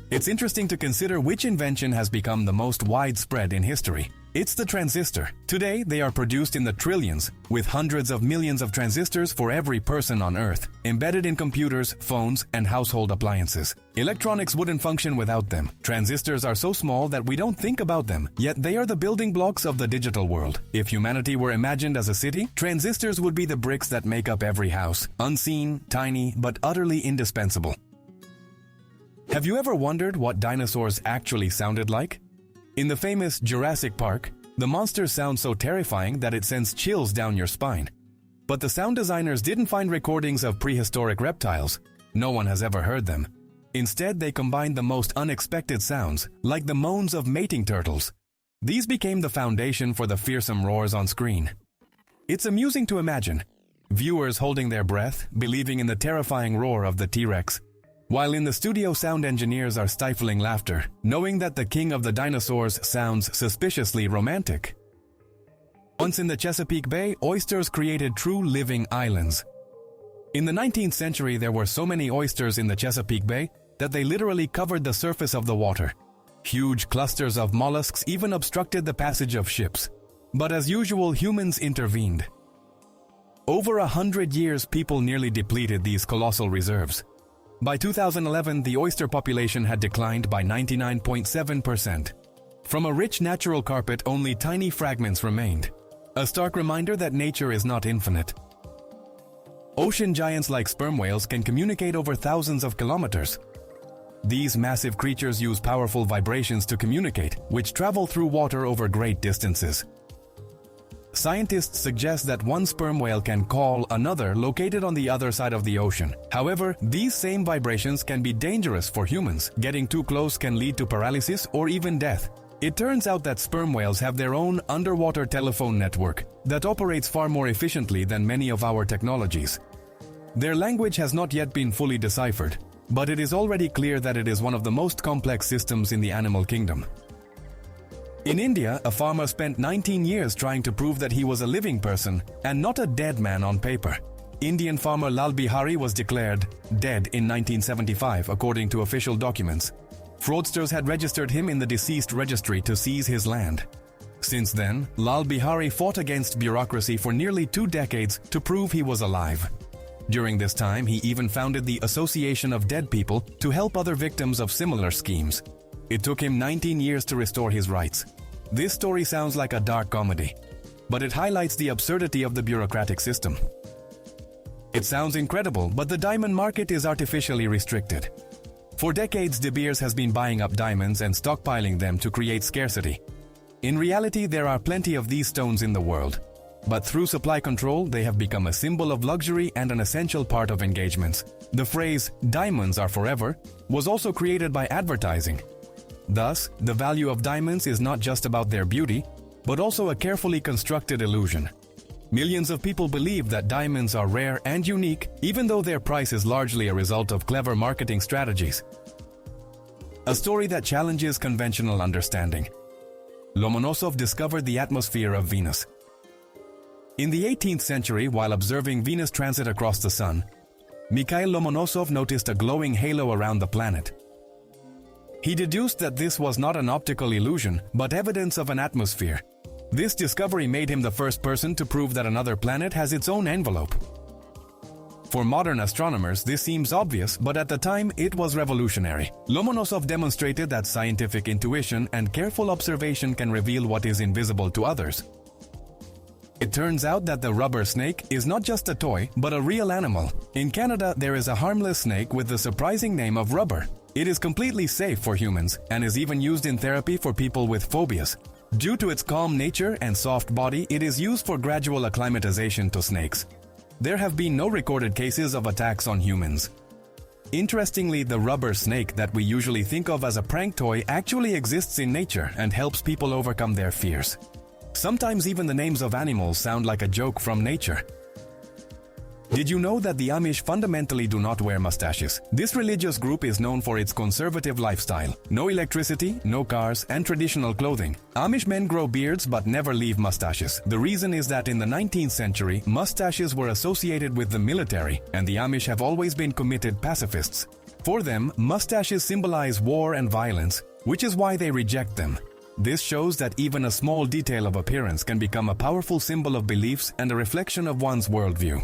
It's interesting to consider which invention has become the most widespread in history. It's the transistor. Today, they are produced in the trillions, with hundreds of millions of transistors for every person on Earth, embedded in computers, phones, and household appliances. Electronics wouldn't function without them. Transistors are so small that we don't think about them, yet they are the building blocks of the digital world. If humanity were imagined as a city, transistors would be the bricks that make up every house. Unseen, tiny, but utterly indispensable. Have you ever wondered what dinosaurs actually sounded like? In the famous Jurassic Park, the monsters sound so terrifying that it sends chills down your spine. But the sound designers didn't find recordings of prehistoric reptiles. No one has ever heard them. Instead, they combined the most unexpected sounds, like the moans of mating turtles. These became the foundation for the fearsome roars on screen. It's amusing to imagine viewers holding their breath, believing in the terrifying roar of the T-Rex, while in the studio sound engineers are stifling laughter, knowing that the king of the dinosaurs sounds suspiciously romantic. Once in the Chesapeake Bay, oysters created true living islands. In the 19th century, there were so many oysters in the Chesapeake Bay that they literally covered the surface of the water. Huge clusters of mollusks even obstructed the passage of ships. But as usual, humans intervened. Over 100 years, people nearly depleted these colossal reserves. By 2011, the oyster population had declined by 99.7%. From a rich natural carpet, only tiny fragments remained. A stark reminder that nature is not infinite. Ocean giants like sperm whales can communicate over thousands of kilometers. These massive creatures use powerful vibrations to communicate, which travel through water over great distances. Scientists suggest that one sperm whale can call another located on the other side of the ocean. However, these same vibrations can be dangerous for humans. Getting too close can lead to paralysis or even death. It turns out that sperm whales have their own underwater telephone network that operates far more efficiently than many of our technologies. Their language has not yet been fully deciphered, but it is already clear that it is one of the most complex systems in the animal kingdom. In India, a farmer spent 19 years trying to prove that he was a living person and not a dead man on paper. Indian farmer Lal Bihari was declared dead in 1975, according to official documents. Fraudsters had registered him in the deceased registry to seize his land. Since then, Lal Bihari fought against bureaucracy for nearly 2 decades to prove he was alive. During this time, he even founded the Association of Dead People to help other victims of similar schemes. It took him 19 years to restore his rights. This story sounds like a dark comedy, but it highlights the absurdity of the bureaucratic system. It sounds incredible, but the diamond market is artificially restricted. For decades, De Beers has been buying up diamonds and stockpiling them to create scarcity. In reality, there are plenty of these stones in the world, but through supply control, they have become a symbol of luxury and an essential part of engagements. The phrase, "diamonds are forever," was also created by advertising. Thus, the value of diamonds is not just about their beauty, but also a carefully constructed illusion. Millions of people believe that diamonds are rare and unique, even though their price is largely a result of clever marketing strategies. A story that challenges conventional understanding. Lomonosov discovered the atmosphere of Venus. In the 18th century, while observing Venus transit across the Sun, Mikhail Lomonosov noticed a glowing halo around the planet. He deduced that this was not an optical illusion, but evidence of an atmosphere. This discovery made him the first person to prove that another planet has its own envelope. For modern astronomers, this seems obvious, but at the time, it was revolutionary. Lomonosov demonstrated that scientific intuition and careful observation can reveal what is invisible to others. It turns out that the rubber snake is not just a toy, but a real animal. In Canada, there is a harmless snake with the surprising name of rubber. It is completely safe for humans and is even used in therapy for people with phobias. Due to its calm nature and soft body, it is used for gradual acclimatization to snakes. There have been no recorded cases of attacks on humans. Interestingly, the rubber snake that we usually think of as a prank toy actually exists in nature and helps people overcome their fears. Sometimes even the names of animals sound like a joke from nature. Did you know that the Amish fundamentally do not wear mustaches? This religious group is known for its conservative lifestyle. No electricity, no cars, and traditional clothing. Amish men grow beards but never leave mustaches. The reason is that in the 19th century, mustaches were associated with the military, and the Amish have always been committed pacifists. For them, mustaches symbolize war and violence, which is why they reject them. This shows that even a small detail of appearance can become a powerful symbol of beliefs and a reflection of one's worldview.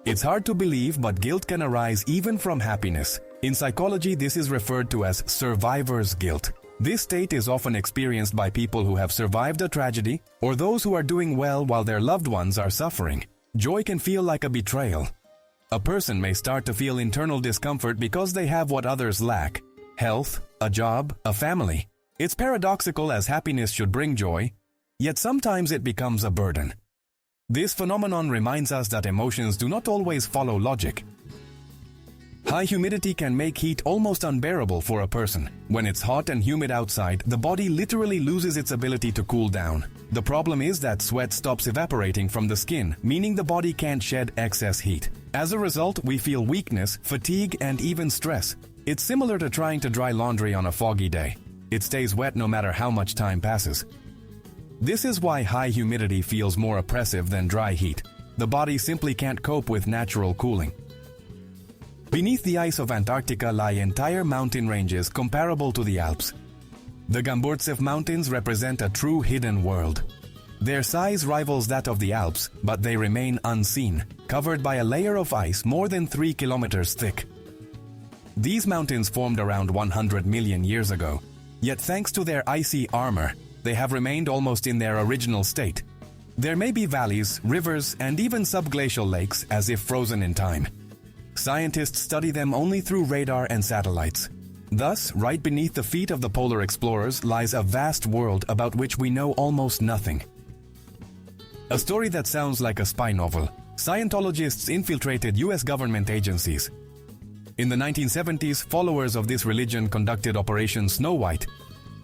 It's hard to believe, but guilt can arise even from happiness. In psychology, this is referred to as survivor's guilt. This state is often experienced by people who have survived a tragedy or those who are doing well while their loved ones are suffering. Joy can feel like a betrayal. A person may start to feel internal discomfort because they have what others lack: health, a job, a family. It's paradoxical, as happiness should bring joy, yet sometimes it becomes a burden. This phenomenon reminds us that emotions do not always follow logic. High humidity can make heat almost unbearable for a person. When it's hot and humid outside, the body literally loses its ability to cool down. The problem is that sweat stops evaporating from the skin, meaning the body can't shed excess heat. As a result, we feel weakness, fatigue, and even stress. It's similar to trying to dry laundry on a foggy day. It stays wet no matter how much time passes. This is why high humidity feels more oppressive than dry heat. the body simply can't cope with natural cooling. Beneath the ice of Antarctica lie entire mountain ranges comparable to the Alps. The Gamburtsev Mountains represent a true hidden world. Their size rivals that of the Alps, but they remain unseen, covered by a layer of ice more than 3 kilometers thick. These mountains formed around 100 million years ago, yet thanks to their icy armor, they have remained almost in their original state. There may be valleys, rivers, and even subglacial lakes as if frozen in time. Scientists study them only through radar and satellites. Thus, right beneath the feet of the polar explorers lies a vast world about which we know almost nothing. A story that sounds like a spy novel. Scientologists infiltrated US government agencies. In the 1970s, followers of this religion conducted Operation Snow White.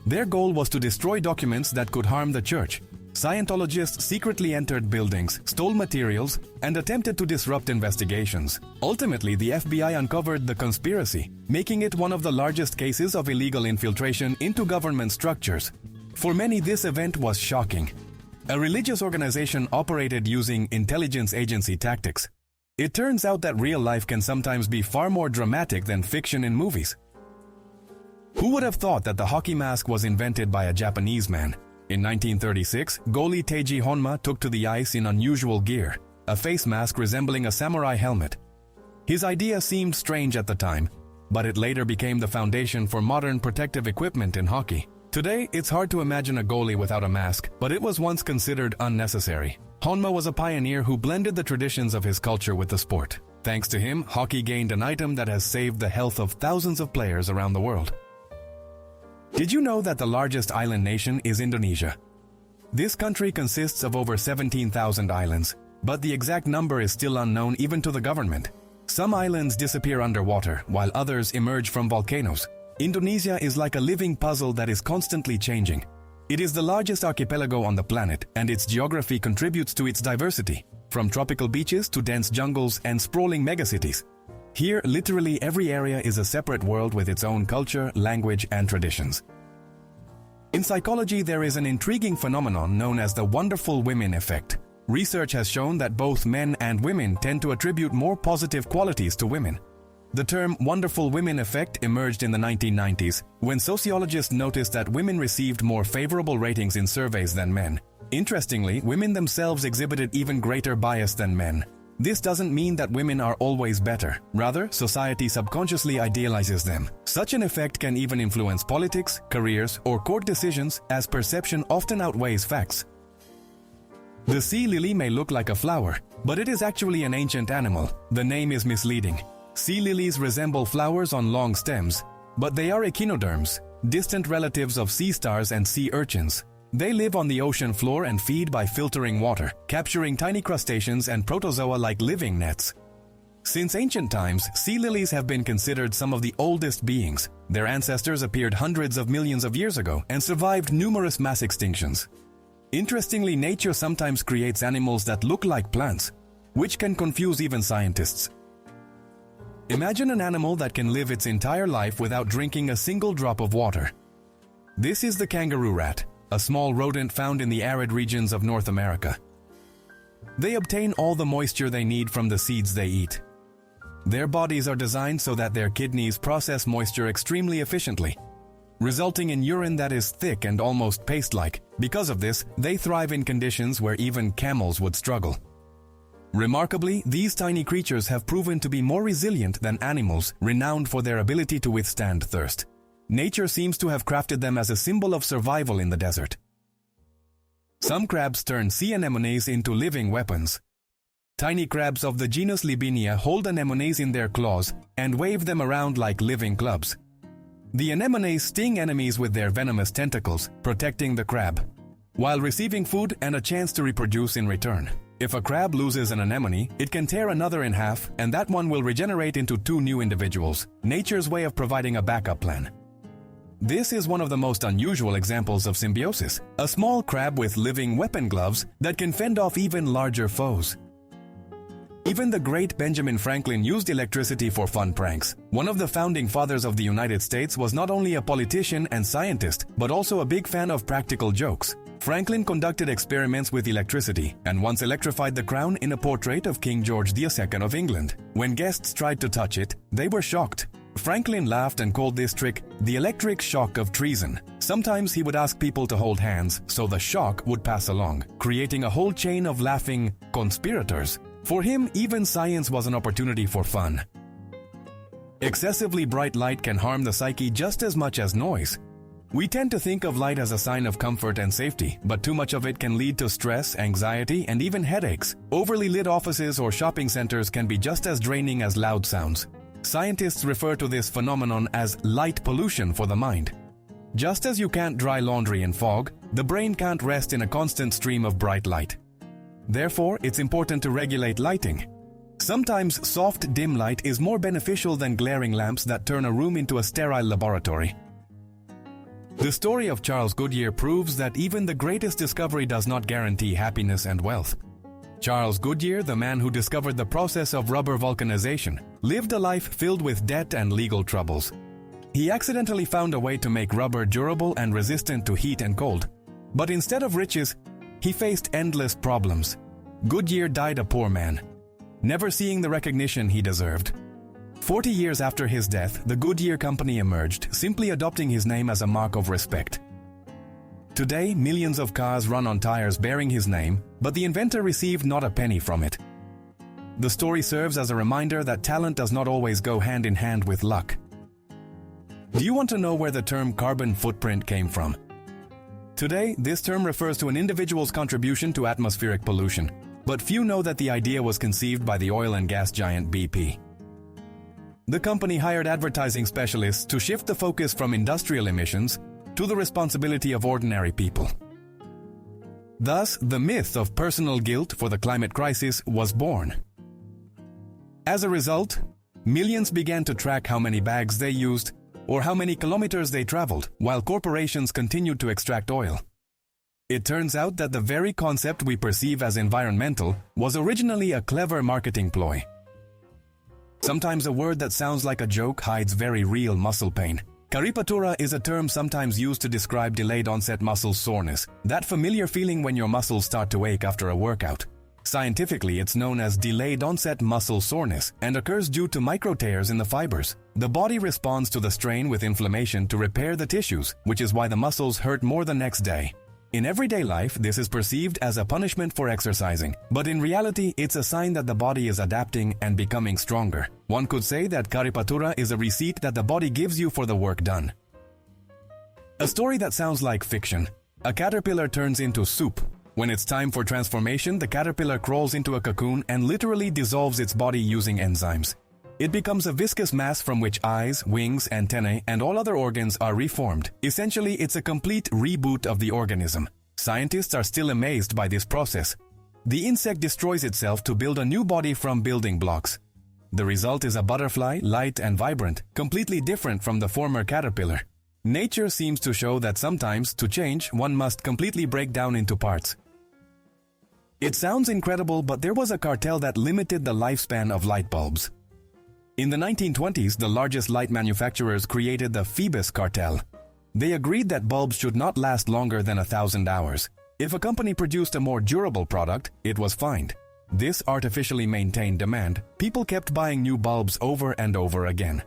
Their goal was to destroy documents that could harm the church. Scientologists secretly entered buildings, stole materials, and attempted to disrupt investigations. Ultimately, the FBI uncovered the conspiracy, making it one of the largest cases of illegal infiltration into government structures. For many, this event was shocking. A religious organization operated using intelligence agency tactics. It turns out that real life can sometimes be far more dramatic than fiction in movies. Who would have thought that the hockey mask was invented by a Japanese man? In 1936, goalie Teiji Honma took to the ice in unusual gear, a face mask resembling a samurai helmet. His idea seemed strange at the time, but it later became the foundation for modern protective equipment in hockey. Today, it's hard to imagine a goalie without a mask, but it was once considered unnecessary. Honma was a pioneer who blended the traditions of his culture with the sport. Thanks to him, hockey gained an item that has saved the health of thousands of players around the world. Did you know that the largest island nation is Indonesia? This country consists of over 17,000 islands, but the exact number is still unknown even to the government. Some islands disappear underwater, while others emerge from volcanoes. Indonesia is like a living puzzle that is constantly changing. It is the largest archipelago on the planet, and its geography contributes to its diversity, from tropical beaches to dense jungles and sprawling megacities. Here, literally every area is a separate world with its own culture, language, and traditions. In psychology, there is an intriguing phenomenon known as the wonderful women effect. Research has shown that both men and women tend to attribute more positive qualities to women. The term wonderful women effect emerged in the 1990s when sociologists noticed that women received more favorable ratings in surveys than men. Interestingly, women themselves exhibited even greater bias than men. This doesn't mean that women are always better. Rather, society subconsciously idealizes them. Such an effect can even influence politics, careers, or court decisions, as perception often outweighs facts. The sea lily may look like a flower, but it is actually an ancient animal. The name is misleading. Sea lilies resemble flowers on long stems, but they are echinoderms, distant relatives of sea stars and sea urchins. They live on the ocean floor and feed by filtering water, capturing tiny crustaceans and protozoa like living nets. Since ancient times, sea lilies have been considered some of the oldest beings. Their ancestors appeared hundreds of millions of years ago and survived numerous mass extinctions. Interestingly, nature sometimes creates animals that look like plants, which can confuse even scientists. Imagine an animal that can live its entire life without drinking a single drop of water. This is the kangaroo rat, a small rodent found in the arid regions of North America. They obtain all the moisture they need from the seeds they eat. Their bodies are designed so that their kidneys process moisture extremely efficiently, resulting in urine that is thick and almost paste-like. Because of this, they thrive in conditions where even camels would struggle. Remarkably, these tiny creatures have proven to be more resilient than animals renowned for their ability to withstand thirst. Nature seems to have crafted them as a symbol of survival in the desert. Some crabs turn sea anemones into living weapons. Tiny crabs of the genus Libinia hold anemones in their claws and wave them around like living clubs. The anemones sting enemies with their venomous tentacles, protecting the crab, while receiving food and a chance to reproduce in return. If a crab loses an anemone, it can tear another in half, and that one will regenerate into 2 new individuals, nature's way of providing a backup plan. This is one of the most unusual examples of symbiosis, a small crab with living weapon gloves that can fend off even larger foes. Even the great Benjamin Franklin used electricity for fun pranks. One of the founding fathers of the United States was not only a politician and scientist, but also a big fan of practical jokes. Franklin conducted experiments with electricity and once electrified the crown in a portrait of King George II of England. When guests tried to touch it, they were shocked. Franklin laughed and called this trick the electric shock of treason. Sometimes he would ask people to hold hands so the shock would pass along, creating a whole chain of laughing conspirators. For him, even science was an opportunity for fun. Excessively bright light can harm the psyche just as much as noise. We tend to think of light as a sign of comfort and safety, but too much of it can lead to stress, anxiety, and even headaches. Overly lit offices or shopping centers can be just as draining as loud sounds. Scientists refer to this phenomenon as light pollution for the mind. Just as you can't dry laundry in fog, the brain can't rest in a constant stream of bright light. Therefore, it's important to regulate lighting. Sometimes soft, dim light is more beneficial than glaring lamps that turn a room into a sterile laboratory. The story of Charles Goodyear proves that even the greatest discovery does not guarantee happiness and wealth. Charles Goodyear, the man who discovered the process of rubber vulcanization, lived a life filled with debt and legal troubles. He accidentally found a way to make rubber durable and resistant to heat and cold. But instead of riches, he faced endless problems. Goodyear died a poor man, never seeing the recognition he deserved. 40 years after his death, the Goodyear Company emerged, simply adopting his name as a mark of respect. Today, millions of cars run on tires bearing his name, but the inventor received not a penny from it. The story serves as a reminder that talent does not always go hand in hand with luck. Do you want to know where the term carbon footprint came from? Today, this term refers to an individual's contribution to atmospheric pollution, but few know that the idea was conceived by the oil and gas giant BP. The company hired advertising specialists to shift the focus from industrial emissions to the responsibility of ordinary people. Thus, the myth of personal guilt for the climate crisis was born. As a result, millions began to track how many bags they used or how many kilometers they traveled, while corporations continued to extract oil. It turns out that the very concept we perceive as environmental was originally a clever marketing ploy. Sometimes a word that sounds like a joke hides very real muscle pain. Karipatura is a term sometimes used to describe delayed onset muscle soreness, that familiar feeling when your muscles start to ache after a workout. Scientifically, it's known as delayed onset muscle soreness and occurs due to micro tears in the fibers. The body responds to the strain with inflammation to repair the tissues, which is why the muscles hurt more the next day. In everyday life, this is perceived as a punishment for exercising, but in reality, it's a sign that the body is adapting and becoming stronger. One could say that Karipatura is a receipt that the body gives you for the work done. A story that sounds like fiction. A caterpillar turns into soup. When it's time for transformation, the caterpillar crawls into a cocoon and literally dissolves its body using enzymes. It becomes a viscous mass from which eyes, wings, antennae, and all other organs are reformed. Essentially, it's a complete reboot of the organism. Scientists are still amazed by this process. The insect destroys itself to build a new body from building blocks. The result is a butterfly, light and vibrant, completely different from the former caterpillar. Nature seems to show that sometimes, to change, one must completely break down into parts. It sounds incredible, but there was a cartel that limited the lifespan of light bulbs. In the 1920s, the largest light manufacturers created the Phoebus cartel. They agreed that bulbs should not last longer than 1,000 hours. If a company produced a more durable product, it was fined. This artificially maintained demand. People kept buying new bulbs over and over again.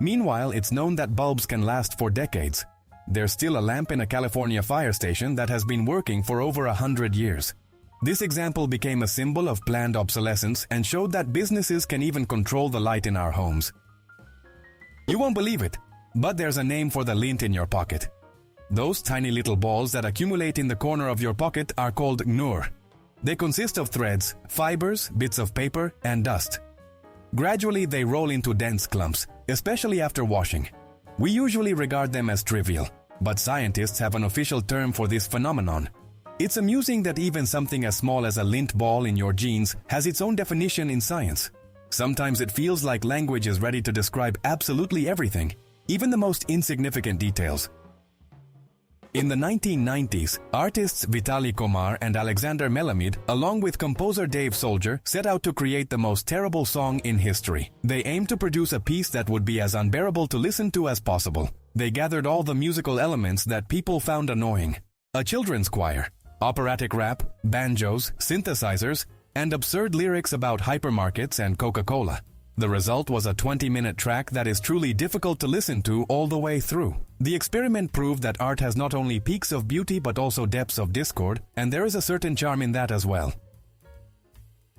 Meanwhile, it's known that bulbs can last for decades. There's still a lamp in a California fire station that has been working for over 100 years. This example became a symbol of planned obsolescence and showed that businesses can even control the light in our homes. You won't believe it, but there's a name for the lint in your pocket. Those tiny little balls that accumulate in the corner of your pocket are called gnur. They consist of threads, fibers, bits of paper, and dust. Gradually, they roll into dense clumps, especially after washing. We usually regard them as trivial, but scientists have an official term for this phenomenon. It's amusing that even something as small as a lint ball in your jeans has its own definition in science. Sometimes it feels like language is ready to describe absolutely everything, even the most insignificant details. In the 1990s, artists Vitaly Komar and Alexander Melamid, along with composer Dave Soldier, set out to create the most terrible song in history. They aimed to produce a piece that would be as unbearable to listen to as possible. They gathered all the musical elements that people found annoying. a children's choir, operatic rap, banjos, synthesizers, and absurd lyrics about hypermarkets and Coca-Cola. The result was a 20-minute track that is truly difficult to listen to all the way through. The experiment proved that art has not only peaks of beauty but also depths of discord, and there is a certain charm in that as well.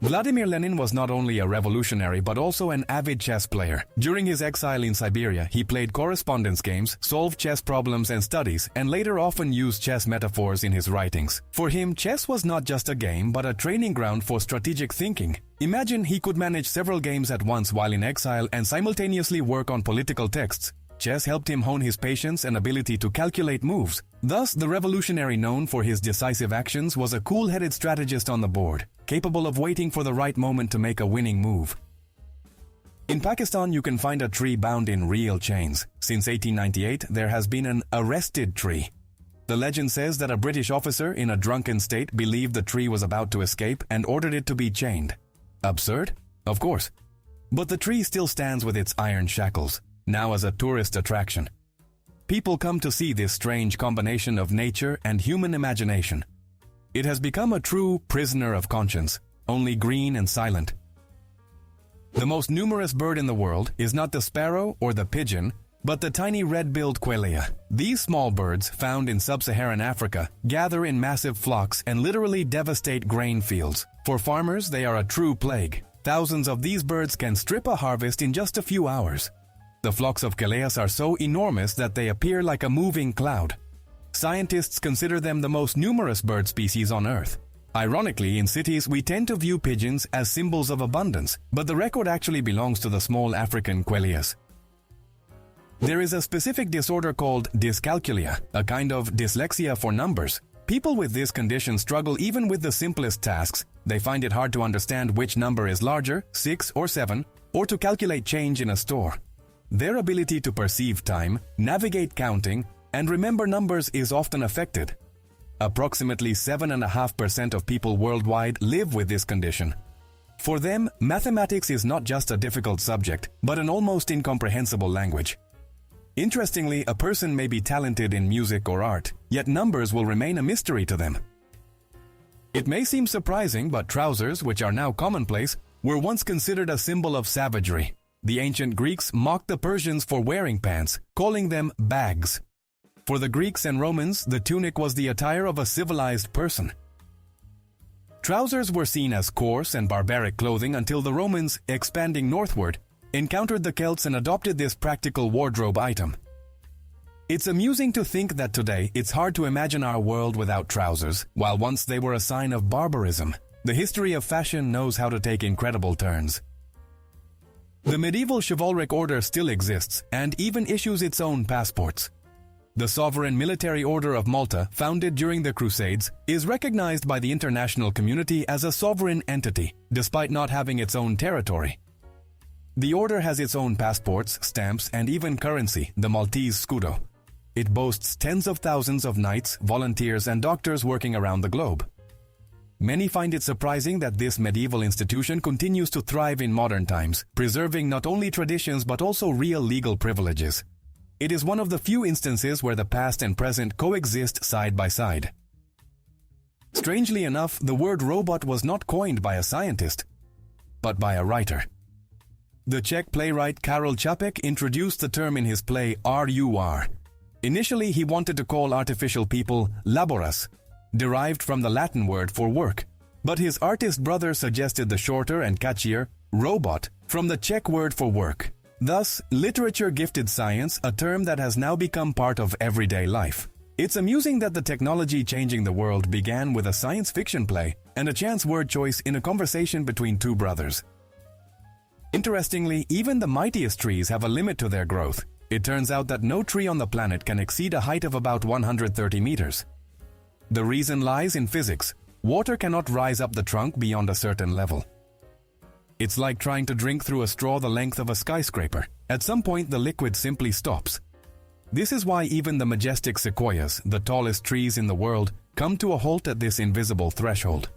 Vladimir Lenin was not only a revolutionary but also an avid chess player. During his exile in Siberia, he played correspondence games, solved chess problems and studies, and later often used chess metaphors in his writings. For him, chess was not just a game but a training ground for strategic thinking. Imagine he could manage several games at once while in exile and simultaneously work on political texts. Chess helped him hone his patience and ability to calculate moves. Thus, the revolutionary known for his decisive actions was a cool-headed strategist on the board, capable of waiting for the right moment to make a winning move. In Pakistan, you can find a tree bound in real chains. Since 1898, there has been an arrested tree. The legend says that a British officer in a drunken state believed the tree was about to escape and ordered it to be chained. Absurd? Of course. But the tree still stands with its iron shackles, now as a tourist attraction. People come to see this strange combination of nature and human imagination. It has become a true prisoner of conscience, only green and silent. The most numerous bird in the world is not the sparrow or the pigeon, but the tiny red-billed quelea. These small birds, found in sub-Saharan Africa, gather in massive flocks and literally devastate grain fields. For farmers, they are a true plague. Thousands of these birds can strip a harvest in just a few hours. The flocks of queleas are so enormous that they appear like a moving cloud. Scientists consider them the most numerous bird species on Earth. Ironically, in cities, we tend to view pigeons as symbols of abundance, but the record actually belongs to the small African queleas. There is a specific disorder called dyscalculia, a kind of dyslexia for numbers. People with this condition struggle even with the simplest tasks. They find it hard to understand which number is larger, 6 or 7, or to calculate change in a store. Their ability to perceive time, navigate counting, and remember numbers is often affected. Approximately 7.5% of people worldwide live with this condition. For them, mathematics is not just a difficult subject, but an almost incomprehensible language. Interestingly, a person may be talented in music or art, yet numbers will remain a mystery to them. It may seem surprising, but trousers, which are now commonplace, were once considered a symbol of savagery. The ancient Greeks mocked the Persians for wearing pants, calling them bags. For the Greeks and Romans, the tunic was the attire of a civilized person. Trousers were seen as coarse and barbaric clothing until the Romans, expanding northward, encountered the Celts and adopted this practical wardrobe item. It's amusing to think that today it's hard to imagine our world without trousers, while once they were a sign of barbarism. The history of fashion knows how to take incredible turns. The medieval chivalric order still exists and even issues its own passports. The Sovereign Military Order of Malta, founded during the Crusades, is recognized by the international community as a sovereign entity, despite not having its own territory. The order has its own passports, stamps, and even currency, the Maltese scudo. It boasts tens of thousands of knights, volunteers, and doctors working around the globe. Many find it surprising that this medieval institution continues to thrive in modern times, preserving not only traditions but also real legal privileges. It is one of the few instances where the past and present coexist side by side. Strangely enough, the word robot was not coined by a scientist, but by a writer. The Czech playwright Karel Čapek introduced the term in his play RUR. Initially, he wanted to call artificial people laboras, derived from the Latin word for work, but his artist brother suggested the shorter and catchier robot from the Czech word for work. Thus, literature gifted science a term that has now become part of everyday life. It's amusing that the technology changing the world began with a science fiction play and a chance word choice in a conversation between two brothers. Interestingly, even the mightiest trees have a limit to their growth. It turns out that no tree on the planet can exceed a height of about 130 meters. The reason lies in physics. Water cannot rise up the trunk beyond a certain level. It's like trying to drink through a straw the length of a skyscraper. At some point, the liquid simply stops. This is why even the majestic sequoias, the tallest trees in the world, come to a halt at this invisible threshold.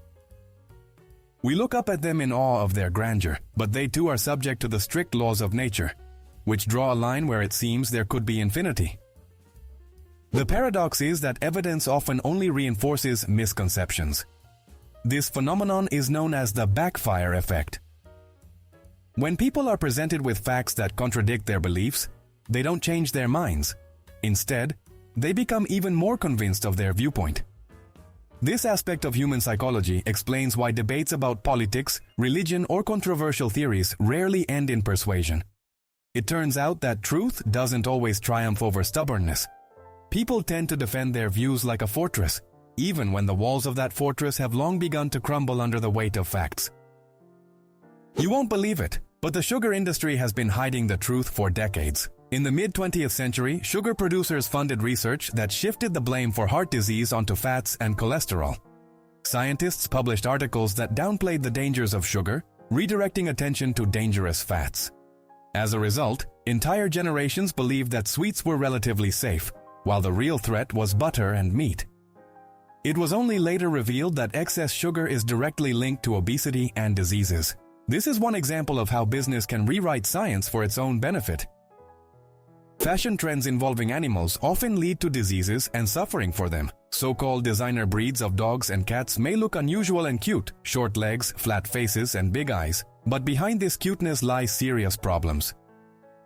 We look up at them in awe of their grandeur, but they too are subject to the strict laws of nature, which draw a line where it seems there could be infinity. The paradox is that evidence often only reinforces misconceptions. This phenomenon is known as the backfire effect. When people are presented with facts that contradict their beliefs, they don't change their minds. Instead, they become even more convinced of their viewpoint. This aspect of human psychology explains why debates about politics, religion, or controversial theories rarely end in persuasion. It turns out that truth doesn't always triumph over stubbornness. People tend to defend their views like a fortress, even when the walls of that fortress have long begun to crumble under the weight of facts. You won't believe it, but the sugar industry has been hiding the truth for decades. In the mid-20th century, sugar producers funded research that shifted the blame for heart disease onto fats and cholesterol. Scientists published articles that downplayed the dangers of sugar, redirecting attention to dangerous fats. As a result, entire generations believed that sweets were relatively safe, while the real threat was butter and meat. It was only later revealed that excess sugar is directly linked to obesity and diseases. This is one example of how business can rewrite science for its own benefit. Fashion trends involving animals often lead to diseases and suffering for them. So-called designer breeds of dogs and cats may look unusual and cute, short legs, flat faces, and big eyes, but behind this cuteness lie serious problems.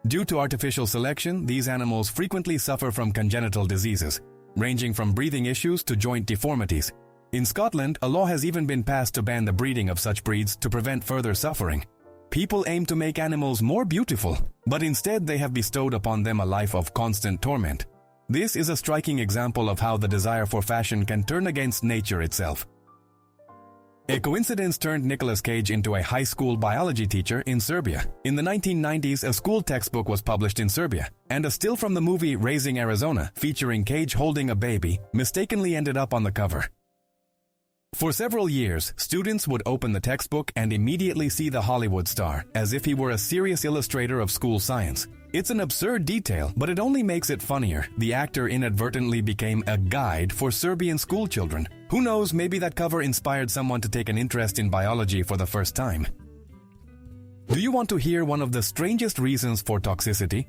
Due to artificial selection, these animals frequently suffer from congenital diseases, ranging from breathing issues to joint deformities. In Scotland, a law has even been passed to ban the breeding of such breeds to prevent further suffering. People aim to make animals more beautiful, but instead they have bestowed upon them a life of constant torment. This is a striking example of how the desire for fashion can turn against nature itself. A coincidence turned Nicolas Cage into a high school biology teacher in Serbia. In the 1990s, a school textbook was published in Serbia, and a still from the movie Raising Arizona, featuring Cage holding a baby, mistakenly ended up on the cover. For several years, students would open the textbook and immediately see the Hollywood star, as if he were a serious illustrator of school science. It's an absurd detail, but it only makes it funnier. The actor inadvertently became a guide for Serbian school children. Who knows, maybe that cover inspired someone to take an interest in biology for the first time. Do you want to hear one of the strangest reasons for toxicity?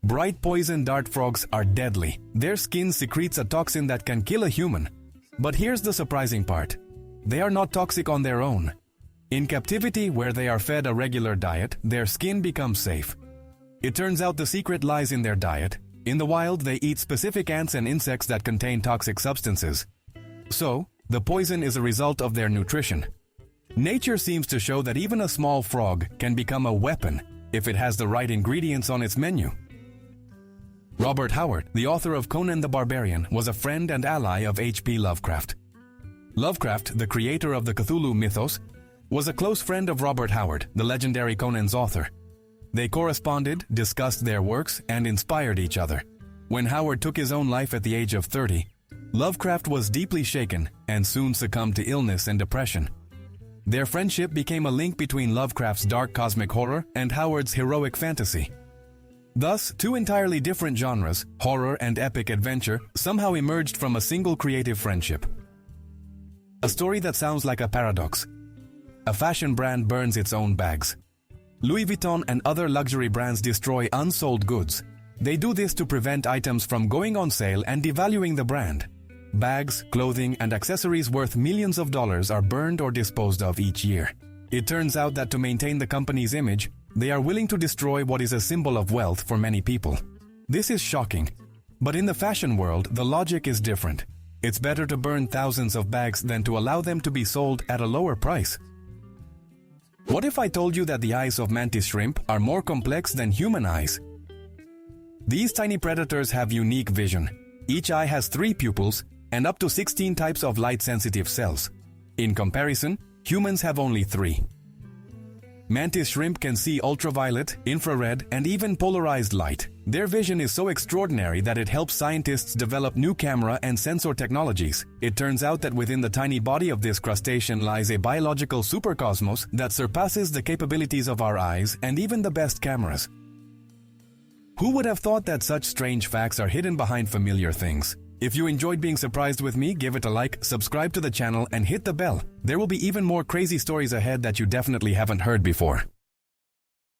Bright poison dart frogs are deadly. Their skin secretes a toxin that can kill a human. But here's the surprising part. They are not toxic on their own. In captivity, where they are fed a regular diet, their skin becomes safe. It turns out the secret lies in their diet. In the wild, they eat specific ants and insects that contain toxic substances. So, the poison is a result of their nutrition. Nature seems to show that even a small frog can become a weapon if it has the right ingredients on its menu. Robert Howard, the author of Conan the Barbarian, was a friend and ally of H.P. Lovecraft. Lovecraft, the creator of the Cthulhu mythos, was a close friend of Robert Howard, the legendary Conan's author. They corresponded, discussed their works, and inspired each other. When Howard took his own life at the age of 30, Lovecraft was deeply shaken and soon succumbed to illness and depression. Their friendship became a link between Lovecraft's dark cosmic horror and Howard's heroic fantasy. Thus, two entirely different genres, horror and epic adventure, somehow emerged from a single creative friendship. A story that sounds like a paradox. A fashion brand burns its own bags. Louis Vuitton and other luxury brands destroy unsold goods. They do this to prevent items from going on sale and devaluing the brand. Bags, clothing, and accessories worth millions of dollars are burned or disposed of each year. It turns out that to maintain the company's image, they are willing to destroy what is a symbol of wealth for many people. This is shocking. But in the fashion world, the logic is different. It's better to burn thousands of bags than to allow them to be sold at a lower price. What if I told you that the eyes of mantis shrimp are more complex than human eyes? These tiny predators have unique vision. Each eye has 3 pupils and up to 16 types of light-sensitive cells. In comparison, humans have only 3. Mantis shrimp can see ultraviolet, infrared, and even polarized light. Their vision is so extraordinary that it helps scientists develop new camera and sensor technologies. It turns out that within the tiny body of this crustacean lies a biological supercosmos that surpasses the capabilities of our eyes and even the best cameras. Who would have thought that such strange facts are hidden behind familiar things? If you enjoyed being surprised with me, give it a like, subscribe to the channel, and hit the bell. There will be even more crazy stories ahead that you definitely haven't heard before.